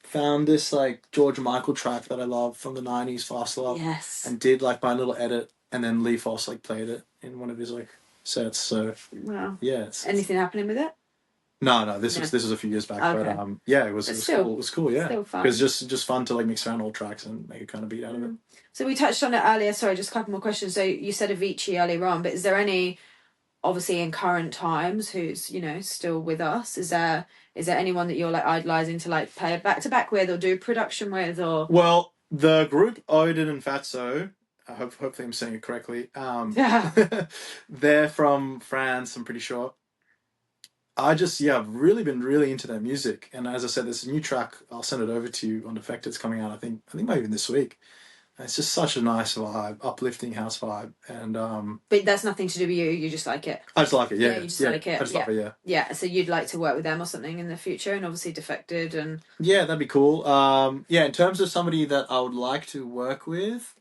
found this like George Michael track that I love from the 90s, Fast Love. Yes. And did like my little edit, and then Lee Foss like played it in one of his like sets. So wow. Yeah. Anything happening with it? No, this was a few years back, okay. But yeah, it was cool. It was cool, yeah. Still fun. It was just fun to like mix around old tracks and make a kind of beat out of it. So we touched on it earlier. Sorry, just a couple more questions. So you said Avicii earlier on, but is there any, obviously in current times, who's still with us? Is there anyone that you're like idolizing to like play back to back with or do production with, or? Well, the group Odin and Fatso, hopefully I'm saying it correctly. They're from France, I'm pretty sure. I've really been really into their music, and as I said, there's a new track. I'll send it over to you on Defected. It's coming out. I think maybe even this week. And it's just such a nice vibe, uplifting house vibe, and But that's nothing to do with you. You just like it. I just like it. Yeah, you just like it. I just love it. Yeah. Yeah. So you'd like to work with them or something in the future, and obviously Defected and. Yeah, that'd be cool. Yeah, in terms of somebody that I would like to work with,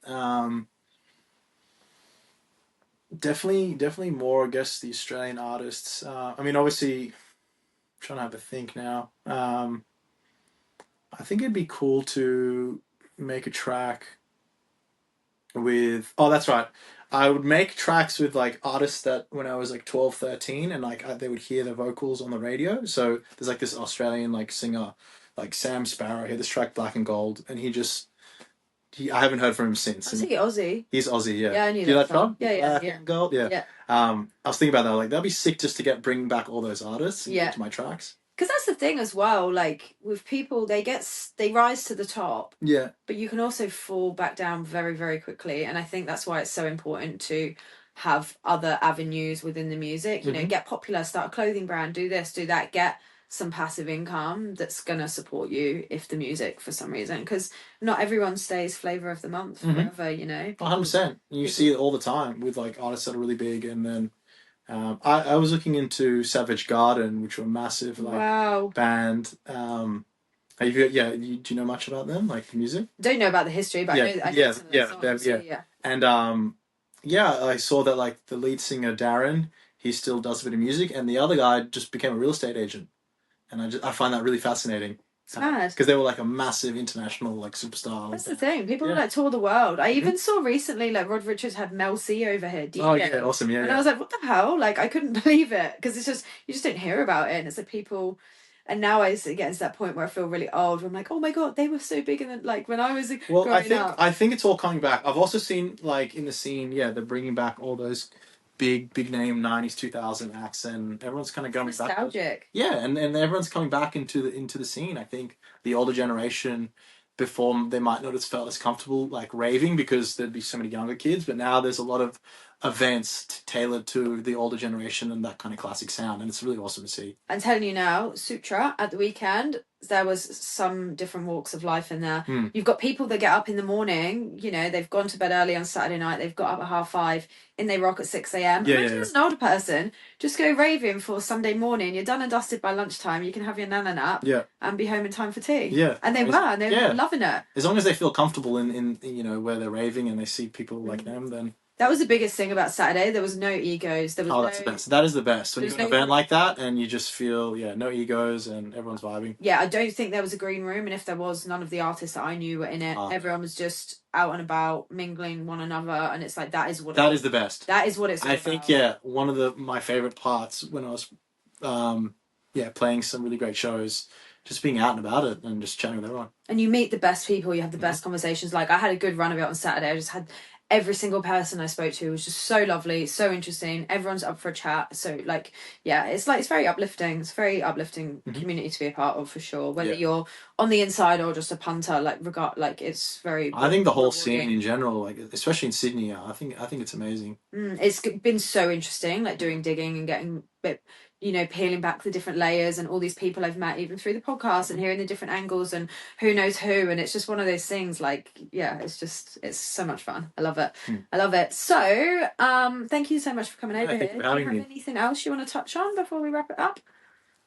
definitely more, I guess, the Australian artists. I mean, obviously, I'm trying to have a think now. I think it'd be cool to make a track with... Oh, that's right. I would make tracks with like artists that when I was like 12, 13, and like they would hear the vocals on the radio. So there's like this Australian like singer, like Sam Sparrow. He had this track Black and Gold, and I haven't heard from him since. Is he Aussie? He's Aussie, yeah. Yeah, I knew that song. Yeah. Black and Gold, yeah. I was thinking about that. Like that'd be sick just to bring back all those artists into my tracks. Because that's the thing as well. Like with people, they rise to the top. Yeah. But you can also fall back down very, very quickly, and I think that's why it's so important to have other avenues within the music. You know, get popular, start a clothing brand, do this, do that, get some passive income that's gonna support you if the music for some reason, because not everyone stays flavor of the month forever. 100%. You see it all the time with like artists that are really big, and then I was looking into Savage Garden, which were a massive like band. Do you know much about them, like the music? Don't know about the history, but I know some of their songs. And I saw that like the lead singer Darren, he still does a bit of music, and the other guy just became a real estate agent. And I find that really fascinating. It's mad. Because they were like a massive international like superstar. That's the thing. People like tour the world. I even saw recently like Rod Richards had Mel C over here. DJing. Oh yeah, awesome. Yeah. And I was like, what the hell? Like I couldn't believe it, because it's just you just don't hear about it, and it's like people. And now I get to that point where I feel really old. Where I'm like, oh my god, they were so big, and like when I was growing up. I think it's all coming back. I've also seen like in the scene, they're bringing back all those big name 90s 2000 acts, and everyone's kind of going back. Nostalgic. Yeah, and everyone's coming back into the scene. I think the older generation, before they might not have felt as comfortable like raving because there'd be so many younger kids, but now there's a lot of events tailored to the older generation and that kind of classic sound, and it's really awesome to see. I'm telling you now, Sutra at the weekend, there was some different walks of life in there. You've got people that get up in the morning, they've gone to bed early on Saturday night, they've got up at 5:30, and they rock at 6 a.m. As an older person, just go raving for Sunday morning. You're done and dusted by lunchtime. You can have your nana nap and be home in time for tea. Yeah. And they were loving it. As long as they feel comfortable in where they're raving and they see people like them, then... That was the biggest thing about Saturday. There was no egos. That's the best. That is the best. When you have an event like that and you just feel, no egos and everyone's vibing. Yeah, I don't think there was a green room. And if there was, none of the artists that I knew were in it. Everyone was just out and about, mingling one another. And it's like, that is the best. That is what it's all about. I think, one of my favorite parts when I was, playing some really great shows, just being out and about it and just chatting with everyone. And you meet the best people. You have the best conversations. Like, I had a good run of it on Saturday. I just had... Every single person I spoke to was just so lovely, so interesting. Everyone's up for a chat. So it's very uplifting. It's a very uplifting community to be a part of, for sure. Whether you're on the inside or just a punter, it's very... I think the whole scene in general, like especially in Sydney, I think it's amazing. It's been so interesting, like doing digging and getting you know, peeling back the different layers and all these people I've met even through the podcast and hearing the different angles and who knows who. And it's just one of those things, like, yeah, it's so much fun. I love it. I love it. So thank you so much for coming over here. Do you have anything else you want to touch on before we wrap it up?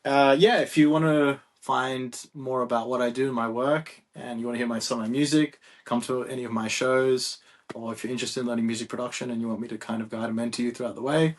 Yeah, if you want to find more about what I do in my work and you want to hear some of my music, come to any of my shows, or if you're interested in learning music production and you want me to kind of guide and mentor you throughout the way,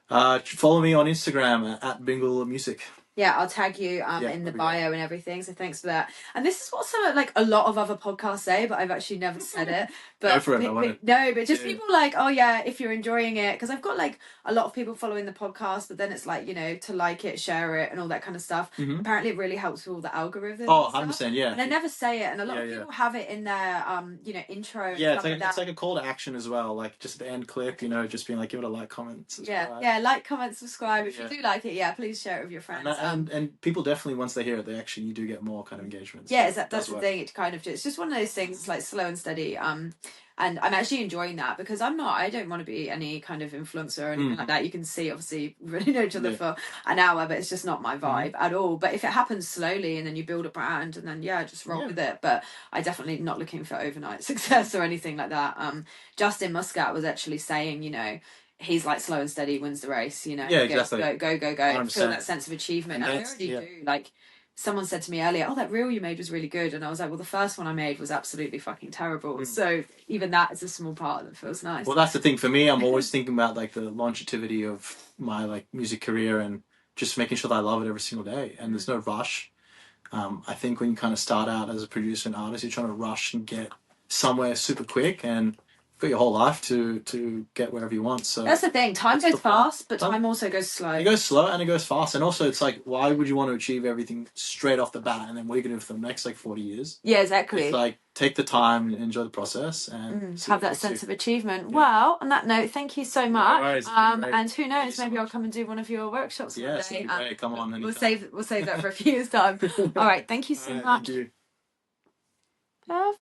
follow me on Instagram at Bingil Music. Yeah, I'll tag you in the bio and everything. So thanks for that. And this is what a lot of other podcasts say, but I've actually never said it. But go for it. But just people like, oh yeah, if you're enjoying it, because I've got like a lot of people following the podcast, but then it's like, you know, to like it, share it, and all that kind of stuff. Apparently, it really helps with all the algorithms. Oh, 100%, yeah. And I never say it, and a lot of people have it in their you know, intro. Yeah, it's like a call to action as well. Like just the end clip, you know, just being like, give it a like, comment, subscribe. Yeah, like, comment, subscribe. If you do like it, please share it with your friends. And people definitely, once they hear it, you do get more kind of engagement. Yeah, so that's the thing. It kind of it's just one of those things. It's like slow and steady. And I'm actually enjoying that because I don't want to be any kind of influencer or anything like that. You can see, obviously, we really know each other for an hour, but it's just not my vibe at all. But if it happens slowly and then you build a brand and then, just roll with it. But I definitely not looking for overnight success or anything like that. Justin Muscat was actually saying, you know, he's like slow and steady wins the race, you know. Yeah, exactly. Go. Feel that sense of achievement. And I already do. Like, someone said to me earlier, oh, that reel you made was really good. And I was like, well, the first one I made was absolutely fucking terrible. So even that is a small part that feels nice. Well, that's the thing for me. I'm always thinking about like the longevity of my like music career and just making sure that I love it every single day. And there's no rush. I think when you kind of start out as a producer and artist, you're trying to rush and get somewhere super quick, and got your whole life to get wherever you want. So that's the thing. Time goes fast, but time also goes slow. It goes slow and it goes fast. And also it's like, why would you want to achieve everything straight off the bat and then what are you going to do for the next like 40 years? Yeah, exactly. It's like, take the time and enjoy the process and have that sense of achievement. Yeah. Well, on that note, thank you so much. And who knows, maybe I'll come and do one of your workshops one day. Great. Come on. We'll save that for a few years' time. All right, thank you so much. Thank you. Perfect.